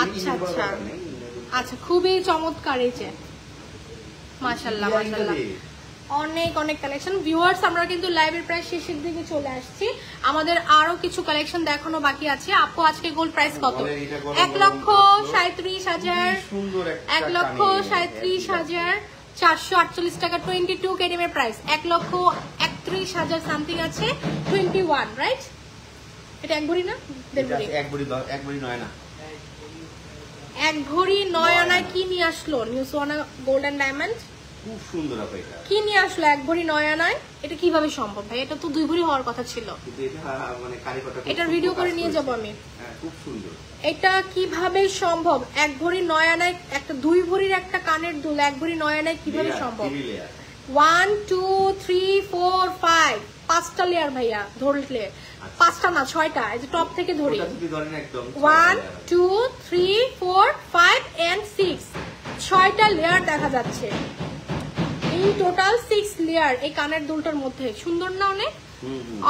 আচ্ছা আচ্ছা আচ্ছা খুবই চমৎকার। এই যে মাশাআল্লাহ মাশাআল্লাহ অনেক অনেক কালেকশন। ভিউয়ার্স আমরা কিন্তু লাইভের প্রায় শেষের দিকে চলে আসছি, আমাদের আরো কিছু কালেকশন দেখানো বাকি আছে। আপু আজকে গোল্ড প্রাইস কত? 1,37,000, 1,37,448 টাকা। 22 কেডিএম এর প্রাইস 1,31,000 সামথিং আছে। 21 রাইট? এটা এক ভরি না দেড় ভরি? এক ভরি 9 আনা। 1 ভরি 9 আনায় কি নিয়ে আসলো new Sohana gold and diamond? খুব সুন্দর আপু। এটা কি নিয়ে আসলো 1 ভরি 9 আনায়? এটা কিভাবে সম্ভব ভাই? এটা তো 2 ভরি হওয়ার কথা ছিল। কিন্তু এটা মানে কারিগরটা এটার ভিডিও করে নিয়ে যাব আমি। হ্যাঁ খুব সুন্দর। এটা কিভাবে সম্ভব 1 ভরি 9 আনায়? একটা 2 ভরির একটা কানের দুল 1 ভরি 9 আনায় কিভাবে সম্ভব? 1 2 3 4 5 5টা লেয়ার ভাইয়া ধরলে। 5টা না 6টা, এই যে টপ থেকে ধরি। 1 2 3 4 5 and 6, 6টা লেয়ার দেখা যাচ্ছে। এই টোটাল 6 লেয়ার এই কানের দুলটার মধ্যে। সুন্দর না অনেক?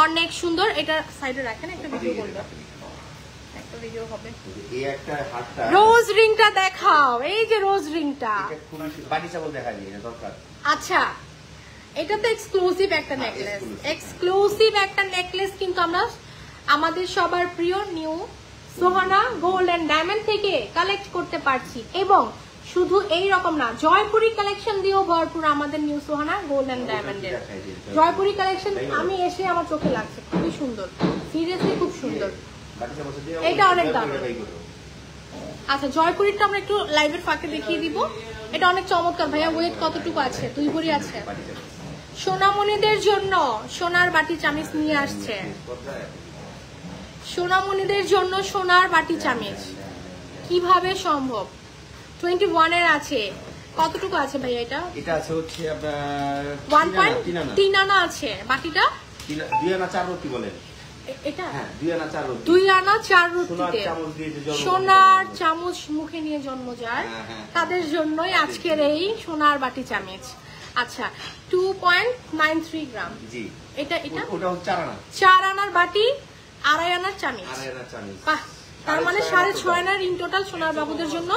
অনেক সুন্দর। এটা সাইডে রাখেন, একটা ভিডিও করব, একটা ভিডিও হবে। এই একটা হাতটা রোজ রিংটা দেখাও। এই যে রোজ রিংটা, এটা খুব বাটি চাবল দেখাই দিই দরকার। আচ্ছা এটা তো এক্সক্লুসিভ একটা নেকলেস, এক্সক্লুসিভ একটা নেকলেস কিন্তু আমরা আমাদের সবার প্রিয় new Sohana gold and diamond থেকে কালেক্ট করতে পারছি। এবং শুধু এই রকম না, জয়পুরি কালেকশন দিয়েও ভরপুর আমাদের নিউ সোহানা গোল্ড এন্ড ডায়মন্ডের। জয়পুরি কালেকশন আমি এসে আমার চোখে লাগছে, খুবই সুন্দর, সিরিয়াসলি খুব সুন্দর। এটা অনেক দারুণ। আচ্ছা জয়পুরিটা আমরা একটু লাইভের ফাঁকে দেখিয়ে দিব। এটা অনেক চমৎকার ভাইয়া। ওয়েট কতটুকু আছে? 2 ভরি আছে। সোনামণিদের জন্য সোনার বাটি চামিচ নিয়ে আসছে, সোনামণিদের জন্য সোনার বাটি চামিচ। কিভাবে সম্ভব? 21 এর আছে। কতটুকু আছে ভাইয়া এটা? এটা আছে হচ্ছে আপনার 1.3 আনা আছে। বাটিটা 2 আনা 4 রুটি বলেন। এটা হ্যাঁ 2 আনা 4 রুটি। 2 আনা 4 রুটিতে সোনার চামচ মুখে নিয়ে জন্ম যায়, তাদের জন্যই আজকের এই সোনার বাটি চামচ। আচ্ছা 2.93 গ্রাম। জি এটা এটা ওটা 4 আনা। 4 আনার বাটি, 2.5 আনার চামচ। 2.5 আনার চামচ। বাহ, তার মানে 6.5 আনার ইন টোটাল সোনার বাবুদের জন্য,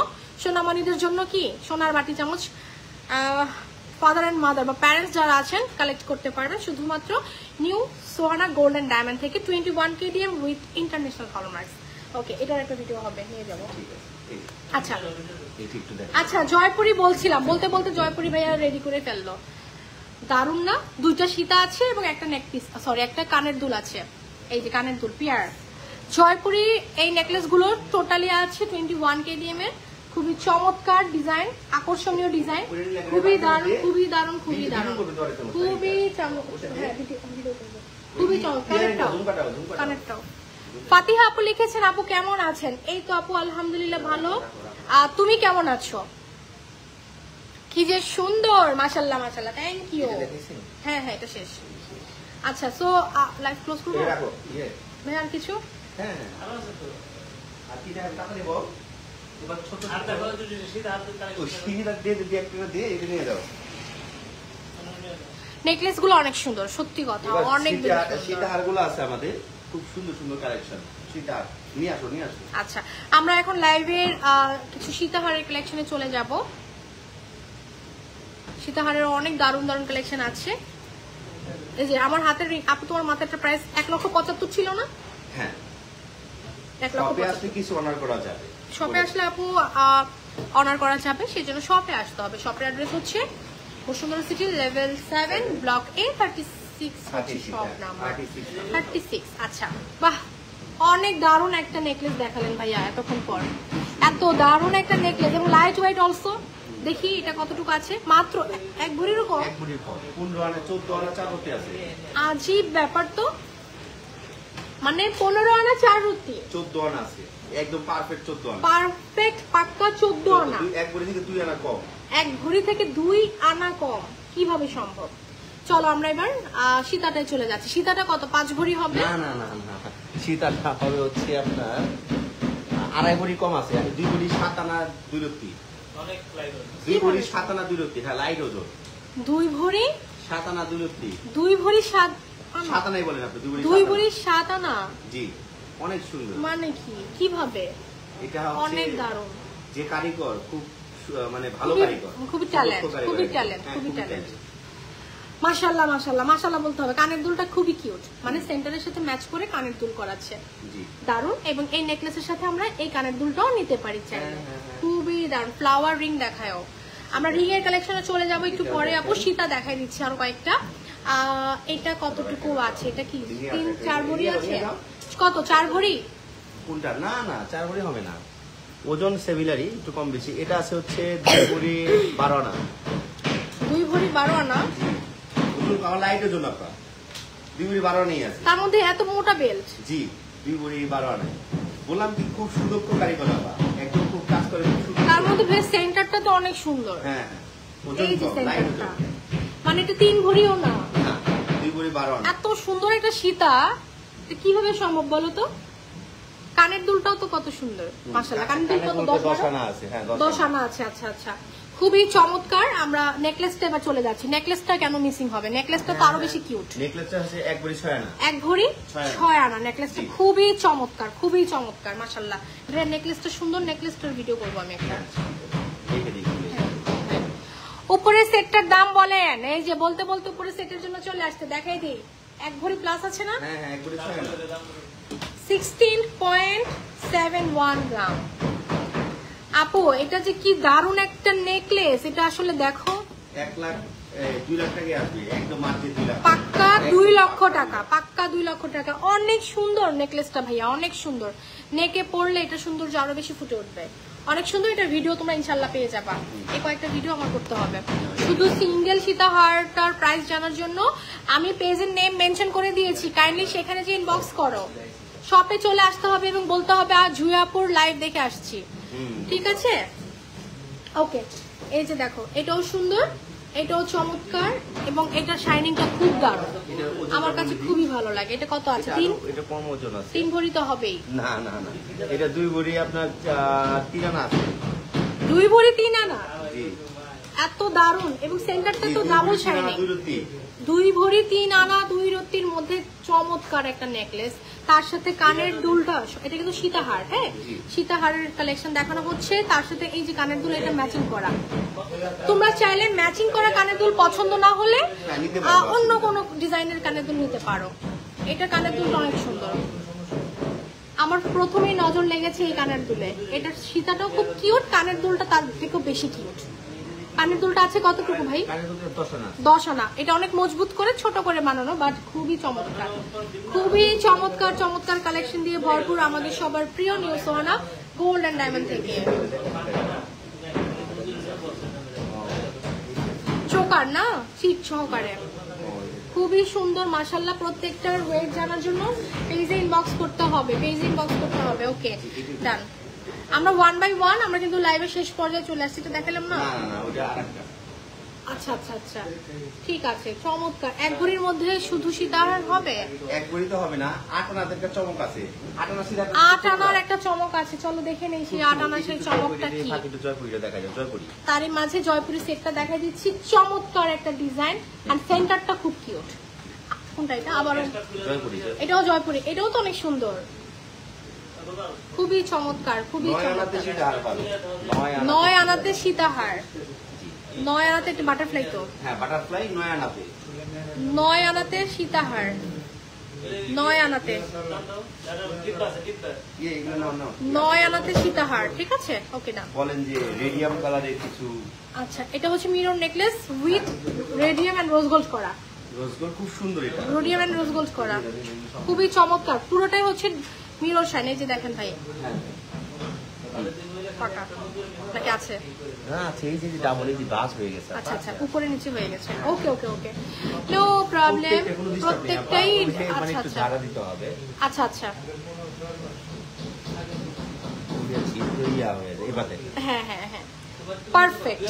সোনামণিদের জন্য কি সোনার বাটি চামচ ফাদার এন্ড মাদার বা প্যারেন্টস যারা আছেন কালেক্ট করতে পারবেন শুধুমাত্র new Sohana gold and diamond থেকে। 21 KDM with international hallmarks. Okay এটার একটা ভিডিও হবে, নিয়ে যাবো। ঠিক আছে। আচ্ছা এটা একটু দেখ। আচ্ছা, জয়পুরি বলছিলাম, বলতে বলতে জয়পুরি ভাইয়া রেডি করে ফেললো। দারুন না? দুইটা সীতা আছে এবং একটা নেক পিস, সরি একটা কানের দুল আছে। এই যে কানের দুল পিয়ার জয়পুরি। এই নেকলেস গুলো টোটালি আছে 21 KDM এর। খুবই চমৎকার ডিজাইন, আকর্ষণীয় ডিজাইন, খুবই দারুন, খুবই দারুন, খুবই দারুন, খুবই খুবই চমৎকার। কানেরটাও ফাতিহা আপু লিখেছেন, আপু কেমন আছেন? এই তো আপু আলহামদুলিল্লাহ ভালো। তুমি কেমন আছো? কি যে সুন্দর, মাশাআল্লাহ মাশাআল্লাহ, থ্যাংক ইউ। হ্যাঁ হ্যাঁ এটা শেষ। আচ্ছা সো লাইভ ক্লোজ করব ভাই? আর কিছু? হ্যাঁ আর কি টাকা দেব? এবার ছোট আর দেখো যদি সিধা হাত ও সিধা দিয়ে একটা দিয়ে এটা নিয়ে দাও। নেকলেস গুলো অনেক সুন্দর, সত্যি কথা, অনেক সুন্দর। সীতাহারগুলো আছে আমাদের, খুব সুন্দর সুন্দর কালেকশন। সীতাহার নিয়ে আসো, নিয়ে আসো। আচ্ছা আমরা এখন লাইভের কিছু সীতাহারের কালেকশনে চলে যাব। সীতাহারের অনেক দারুণ দারুণ কালেকশন আছে। এই যে আমার হাতের রিং, আপু তোমার মাথাটা প্রাইস 1,75,000 ছিল না? হ্যাঁ 1,75,000 শপে আসলে কিছু অনার করা যাবে। শপে আসলে আপু অনার করা যাবে, সেজন্য শপে আসতে হবে। শপের অ্যাড্রেস হচ্ছে Bashundhara city level 7 block A 36 হচ্ছে শপ নাম্বার 36। আচ্ছা বাহ, অনেক দারুণ একটা নেকলেস দেখালেন ভাইয়া এতক্ষণ পর। এত দারুণ একটা নেকলেস এবং লাইট ওয়েট অলসো। দেখি এটা কতটুকু আছে, মাত্র এক ভরির কম। এক ভরির কম, 15 আনা 14 আনা 4 রতি আছে। আজীব ব্যাপার তো, মানে 15 আনা 4 রতি, 14 আনা আছে, একদম পারফেক্ট 14 আনা, পারফেক্ট পাক্কা 14 আনা। এক ভরি থেকে 2 আনা কম, এক ভরি থেকে 2 আনা কম, কিভাবে সম্ভব? চলো আমরা এবার সীতাটায় চলে যাচ্ছি। সীতাটা কত, 5 ভরি হবে? না না না না, সীতাটা হবে হচ্ছে আপনার 2.5 ভরি কম আছে। 2 ভরি 7 আনা 2 রতি, অনেক লাইট 2 ভরি 7 আনা 2 রতি। হ্যাঁ লাইট ওজন 2 ভরি 7 আনা 2 রতি। 2 ভরি 7 আনা, 7 আনাই বলেন আপনি, 2 ভরি 7 আনা। জি অনেক সুন্দর। মানে কি, কিভাবে? এটা হচ্ছে অনেক দারুণ। যে কারিগর খুব মানে ভালো কারিগর, খুবই ট্যালেন্ট, খুবই ট্যালেন্ট, খুবই ট্যালেন্ট। মাশাআল্লাহ মাশাআল্লাহ মাশাআল্লাহ বলতে হবে। কানের দুলটা খুবই কিউট, মানে সেন্টারের সাথে ম্যাচ করে কানের দুল করাচ্ছে, জি দারুণ। এবং এই নেকলেসের সাথে আমরা এই কানের দুলটাও নিতে পারি চাইলে, খুবই দারুণ। ফ্লাওয়ার রিং দেখায়ও। আমরা রিং এর কালেকশনে চলে যাব একটু পরে। আপু সীতা দেখাই দিচ্ছি আরো কয়েকটা। এটা কতটুকু আছে? এটা কি 3-4 ভরি আছে? কত, 4 ভরি? কোনটা? না না 4 ভরি হবে না, ওজন সেভিলারি একটু কম বেশি। এটা আছে হচ্ছে 2 ভরি 12 আনা। 2 ভরি 12 আনা? ওজন আমার লাইটের জন্য আপনার 2 ভরি 12 আনাই আছে। তার মধ্যে এত মোটা বেল্ট? জি 2 ভরি 12 আনা। বললাম কি খুব সুদক্ষ কারিগর বাবা, একদম খুব কাজ করে, খুব সুন্দর। তার মধ্যে বেশ সেন্টারটা তো অনেক সুন্দর। হ্যাঁ ওজন এই যে কম, লাইট সেন্টারটা, ওজন। মানে এটা 3 ভরিও না। না 2 ভরি 12 আনা। এত সুন্দর একটা সীতা, এটা কিভাবে সম্ভব বলো তো? কানের দুলটাও তো কত সুন্দর, মাশাআল্লাহ। কানের দুল কত, 10 আনা আছে। হ্যাঁ 10 আনা আছে। আচ্ছা আচ্ছা, খুবই চমৎকার। আমরা নেকলেসটা এবার চলে যাচ্ছি। নেকলেসটা কেন মিসিং হবে? নেকলেসটা তো আরো বেশি কিউট। নেকলেসটা হচ্ছে 1 ভরি 6 আনা। 1 ভরি 6 6 আনা। নেকলেসটা খুবই চমৎকার, খুবই চমৎকার, মাশাআল্লাহ। এটা নেকলেসটা সুন্দর, নেকলেসটার ভিডিও করবো আমি একটা। দেখে দিই। উপরে সেটটার দাম বলেন। এই যে বলতে বলতে উপরে সেটের জন্য চলে আসতে, দেখাই দিই। 1 ভরি প্লাস আছে না? হ্যাঁ হ্যাঁ 1 ভরি 6 আনা। 16.71 গ্রাম। আপু এটা যে কি দারুণ একটা নেকলেস, এটা আসলে দেখো। 1 লাখ 2 লাখ টাকা আসবে, একদম মার্কেট 2 লাখ। পাক্কা 2 লক্ষ টাকা, পাক্কা 2 লক্ষ টাকা। অনেক সুন্দর নেকলেসটা ভাইয়া, অনেক সুন্দর। নেকে পড়লে এটা সুন্দর আরো বেশি ফুটে উঠবে, অনেক সুন্দর। এটা ভিডিও তোমরা ইনশাল্লাহ পেয়ে যাবা। এই কয়েকটা ভিডিও আমার করতে হবে। শুধু সিঙ্গেল সীতাহারটার প্রাইস জানার জন্য আমি পেজের নেম মেনশন করে দিয়েছি, কাইন্ডলি সেখানে যে ইনবক্স করো। শপে চলে আসতে হবে এবং বলতে হবে আজ জুয়াপুর লাইভ দেখে আসছি, ঠিক আছে? ওকে, এই যে দেখো, এটাও সুন্দর, এটাও চমৎকার এবং এটা শাইনিংটা খুব দারুণ, আমার কাছে খুবই ভালো লাগে। এটা কত আছে? 3? এটা কম ওজন আছে। 3 ভরি তো হবেই। না না না, এটা 2 ভরি আপনার 3 আনা আছে। 2 ভরি 3 আনা? জি এত দারুণ। এবং সেন্টারটা তো ডাবল শাইনিং। 2 ভরি 3 আনা 2 রত্তির মধ্যে চমৎকার একটা নেকলেস, তার সাথে কানের দুলটা। এটা কিন্তু সীতাহার, হ্যাঁ সীতাহারের কালেকশন দেখানো হচ্ছে। তার সাথে এই যে কানের দুল, এটা ম্যাচিং করা। তোমরা চাইলে ম্যাচিং করা কানের দুল পছন্দ না হলে অন্য কোনো ডিজাইনের কানের দুল নিতে পারো। এটা কানের দুলটা অনেক সুন্দর, আমার প্রথমেই নজর লেগেছে এই কানের দুলে। এটার সীতাটাও খুব কিউট, কানের দুলটা তার থেকেও বেশি কিউট। কানের দুলটা আছে কতটুকু ভাই? 10 আনা। এটা অনেক মজবুত করে ছোট করে বানানো, বাট খুবই চমৎকার, খুবই চমৎকার চমৎকার কালেকশন দিয়ে ভরপুর আমাদের সবার প্রিয় new Sohana gold and diamond থেকে। চোকার না, চিট সহকারে, খুবই সুন্দর মাশাআল্লাহ। প্রত্যেকটার ওয়েট জানার জন্য পেজে ইনবক্স করতে হবে, ওকে ডান। আমরা 1 বাই 1 আমরা কিন্তু লাইভের শেষ পর্যায়ে চলে আসছি, তো দেখালাম না? আচ্ছা আচ্ছা আচ্ছা, ঠিক আছে, চমৎকার। এক ঘড়ির মধ্যে শুধু সীতার হবে? এক ঘড়ি তো হবে না, 8 আনার একটা চমক আছে। 8 আনার একটা চমক আছে, চলো দেখে নেই সেই 8 আনার সেই চমকটা কি। জয়পুরিটা দেখা যায়, জয়পুরি। তারই মাঝে জয়পুরি সেটটা দেখা দিচ্ছি, চমৎকার একটা ডিজাইন, আর সেন্টারটা খুব কিউট। কোনটা এটা? আবারও জয়পুরি। এটাও জয়পুরি, এটাও তো অনেক সুন্দর, খুবই চমৎকার, খুবই চমৎকার। 9 আনাতে সীতাহার, 9 আনাতে একটা বাটারফ্লাই, তো হ্যাঁ বাটারফ্লাই 9 আনাতে। 9 আনাতে সীতাহার, 9 আনাতে 9 আনাতে সীতাহার, ঠিক আছে, ওকে না বলেন যে রেডিয়াম কালারের কিছু। আচ্ছা, এটা হচ্ছে mirror necklace with radium and rose gold করা। রোজ গোল্ড খুব সুন্দর, এটা রেডিয়াম এন্ড রোজ গোল্ড করা, খুবই চমৎকার। পুরোটাই হচ্ছে মিরর শাইন, এই যে দেখেন ভাই। নাকি আছে? হ্যাঁ আছে, এই যে ডাবল এই যে বাস হয়ে গেছে। আচ্ছা আচ্ছা, উপরে নিচে হয়ে গেছে, ওকে ওকে ওকে, নো প্রবলেম। প্রত্যেকটাই মানে আচ্ছা একটু আচ্ছা ঝাড়া দিতে হবে। আচ্ছা আচ্ছা, হ্যাঁ হ্যাঁ হ্যাঁ, পারফেক্ট,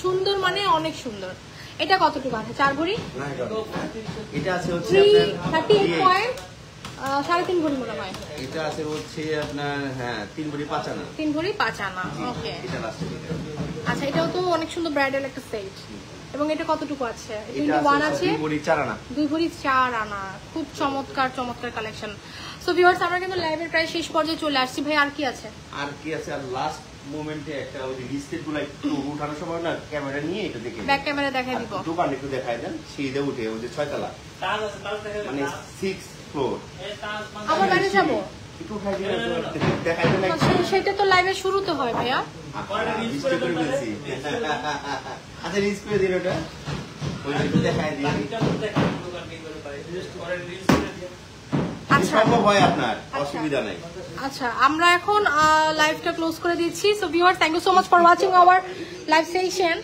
সুন্দর, মানে অনেক সুন্দর। এটা কতটুকু আছে? 4 ভরি? এটা আছে হচ্ছে 38 পয়েন্ট, 3.5 ভরি মনে হয়। এটা আছে হচ্ছে আপনার, হ্যাঁ 3 ভরি 5 আনা। 3 ভরি 5 আনা, ওকে। এটা লাস্টে। আচ্ছা, এটাও তো অনেক সুন্দর ব্রাইডাল একটা সেট। এবং এটা কতটুকু আছে? 21 আছে, 2 ভরি 4 আনা। 2 ভরি 4 আনা, খুব চমৎকার চমৎকার কালেকশন। সো ভিউয়ার্স, আমরা কিন্তু লাইভের প্রায় শেষ পর্যায়ে চলে আসছি। ভাই আর কি আছে? আর কি আছে? আর লাস্ট মোমেন্টে একটা ওই রিস্টেট গুলো একটু উঠানোর সময় না ক্যামেরা নিয়ে এটা দেখে ব্যাক ক্যামেরা দেখাই দিব। দোকান একটু দেখায় দেন, সিঁড়িতে উঠে ওই যে 6 তলা, মানে 6 ফ্লোর। আমার বাইরে যাব? একটু উঠাই দিয়ে দেখাই দেন। সেটা তো লাইভের শুরুতে হয় ভাইয়া। রিস্টেট করে বলছি। আচ্ছা রিস্ট করে দিন ওটা, ওই একটু দেখাই দিন। সম্ভব হয় আপনার, অসুবিধা নাই। আচ্ছা, আমরা এখন লাইভটা ক্লোজ করে দিচ্ছি। So viewers, thank you so much for watching our live session.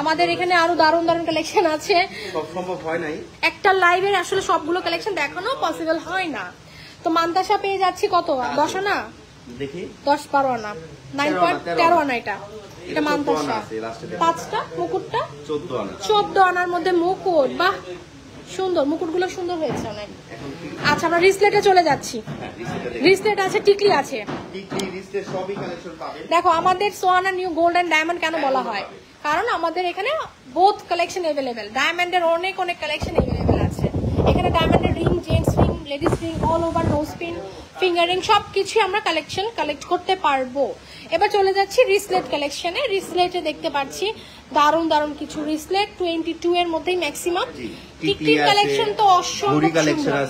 আমাদের এখানে আরো দারুণ দারুণ কালেকশন আছে, সব সম্ভব হয় নাই। একটা লাইভের আসলে সবগুলো কালেকশন দেখানো পসিবল হয় না। তো মান্তাসা পেয়ে যাচ্ছি কত? 10 আনা, দেখি 10-12 আনা, 9.13 আনা। এটা মান্তাসা। 5টা মুকুটটা 14 আনার মধ্যে মুকুট, বাহ সুন্দর, মুকুটগুলো সুন্দর হয়েছে অনেক। আচ্ছা, আমরা রিসলেটে চলে যাচ্ছি। রিসলেট আছে, টিকলি আছে। দেখো, আমাদের Sohana new gold and diamond কেন বলা হয়? কারণ আমাদের এখানে বোথ কালেকশন এভেলেবেল। ডায়মন্ডের অনেক অনেক কালেকশন এভেলেবেল আছে এখানে। ডায়মন্ডের ring, gents ring, ladies ring, all over nose pin, finger ring, সবকিছু আমরা কালেক্ট করতে পারবো। এবার চলে যাচ্ছি রিসলেট কালেকশনে। রিসলেটে দেখতে পাচ্ছি দারুণ দারুণ কিছু রিসলেট, 22 এর মধ্যেই ম্যাক্সিমাম। টিকটিক কালেকশন তো অসম্ভব সুন্দর।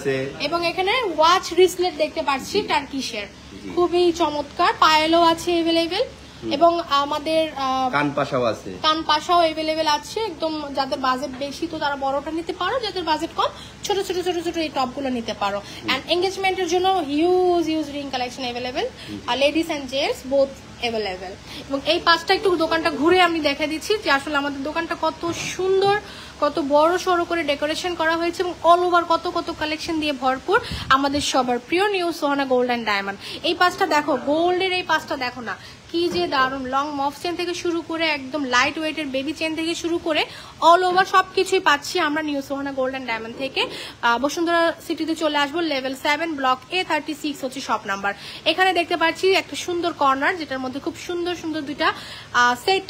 এবং এখানে ওয়াচ রিসলেট দেখতে পাচ্ছি টার্কিশের, খুবই চমৎকার। পায়েলও আছে এভেলেবেল, এবং আমাদের কানপাশাও এভেলেবেল আছে। একদম যাদের বাজেট বেশি তো তারা বড়টা নিতে পারো, যাদের বাজেট কম ছোট ছোট ছোট ছোট এই টপগুলো নিতে পারো। এন্ড এঙ্গেজমেন্টের জন্য হিউজ রিং কালেকশন এভেলেবেল, আর ladies and gents both available. এবং এই পাঁচটা একটু দোকানটা ঘুরে আমি দেখা দিচ্ছি যে আসলে আমাদের দোকানটা কত সুন্দর, কত বড় সড়ো করে ডেকোরেশন করা হয়েছে, এবং অল ওভার কত কত কালেকশন দিয়ে ভরপুর আমাদের সবার প্রিয় new Sohana gold and diamond. এই পাঁচটা দেখো, গোল্ডের এই পাঁচটা দেখো না কি যে দারুণ। লং মফ চেন থেকে শুরু করে একদম লাইট ওয়েটের বেবি চেন থেকে শুরু করে অল ওভার সবকিছুই পাচ্ছি আমরা new Sohana gold and diamond থেকে। বসুন্ধরা সিটিতে চলে আসবো, লেভেল 7 ব্লক A36 হচ্ছে শপ নাম্বার। এখানে দেখতে পাচ্ছি একটা সুন্দর কর্নার, যেটার মধ্যে খুব সুন্দর সুন্দর দুইটা সেট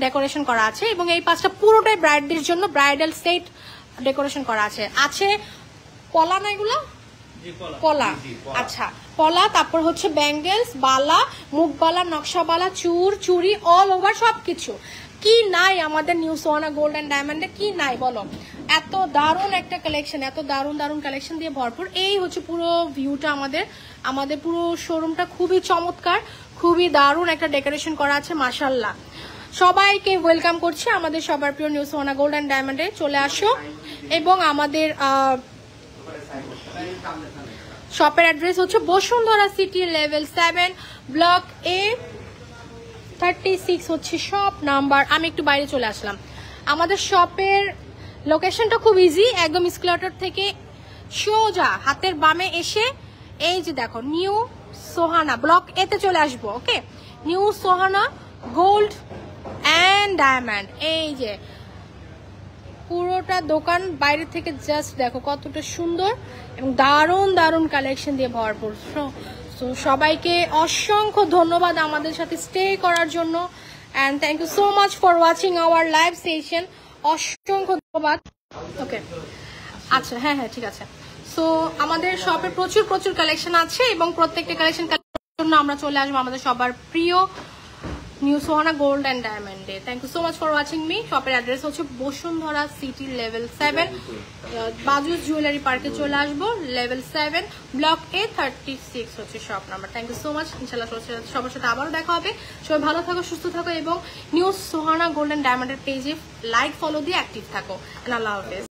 ডেকোরেশন করা আছে, এবং এই পাঁচটা পুরোটাই ব্রাইডদের জন্য ব্রাইডাল সেট ডেকোরেশন করা আছে। আছে পলা না এগুলো? পলা, আচ্ছা পলা, তারপর হচ্ছে ব্যাঙ্গেলস, বালা, মুখবালা, নকশাবালা, চুড়ি, অল ওভার সবকিছু। কি নাই আমাদের নিউ সোহানা গোল্ড অ্যান্ড ডায়মন্ডে, কি নাই বলো? এত দারুণ একটা কালেকশন, এত দারুণ দারুণ কালেকশন দিয়ে ভরপুর। এই হচ্ছে পুরো ভিউটা আমাদের পুরো শোরুমটা খুবই চমৎকার, খুবই দারুণ একটা ডেকোরেশন করা আছে মাশাআল্লাহ। সবাইকে ওয়েলকাম করছি আমাদের সবার প্রিয় নিউ সোহানা গোল্ড অ্যান্ড ডায়মন্ডে। চলে আসো এবং আমাদের শপের অ্যাড্রেস হচ্ছে Bashundhara city level 7 block A 36 হচ্ছে শপ নাম্বার। আমি একটু বাইরে চলে আসলাম। আমাদের শপের লোকেশনটা খুব ইজি, একদম স্কুলেটর থেকে সোজা হাতের বামে এসে এই যে দেখো নিউ সোহানা ব্লক এতে চলে আসবো। Okay, new Sohana gold and diamond. এই যে পুরোটা দোকান বাইরে থেকে জাস্ট দেখো কতটা সুন্দর এবং দারুণ দারুণ কালেকশন দিয়ে ভরপুর। সো সবাইকে অসংখ্য ধন্যবাদ আমাদের সাথে স্টে করার জন্য, and thank you so much for watching our live session. অসংখ্য ধন্যবাদ। ওকে, আচ্ছা, হ্যাঁ ঠিক আছে। সো আমাদের শপে প্রচুর প্রচুর কালেকশন আছে এবং প্রত্যেকটা কালেকশন জন্য আমরা চলে আসবো আমাদের সবার প্রিয় নিউ সোহানা গোল্ড অ্যান্ড ডায়মন্ডে। Thank you so much for watching me. শপের অ্যাড্রেস হচ্ছে Bashundhara city level 7 Bajus jewellery পার্কে চলে আসবো, লেভেল 7 ব্লক এ 36 হচ্ছে shop number. Thank you so much. ইনশাল্লাহ সবার সাথে আবারও দেখা হবে। সবাই ভালো থাকো, সুস্থ থাকো এবং নিউ সোহানা গোল্ড অ্যান্ড ডায়মন্ডের পেজে লাইক ফলো দিয়ে অ্যাক্টিভ থাকো। আল্লাহ হাফেজ।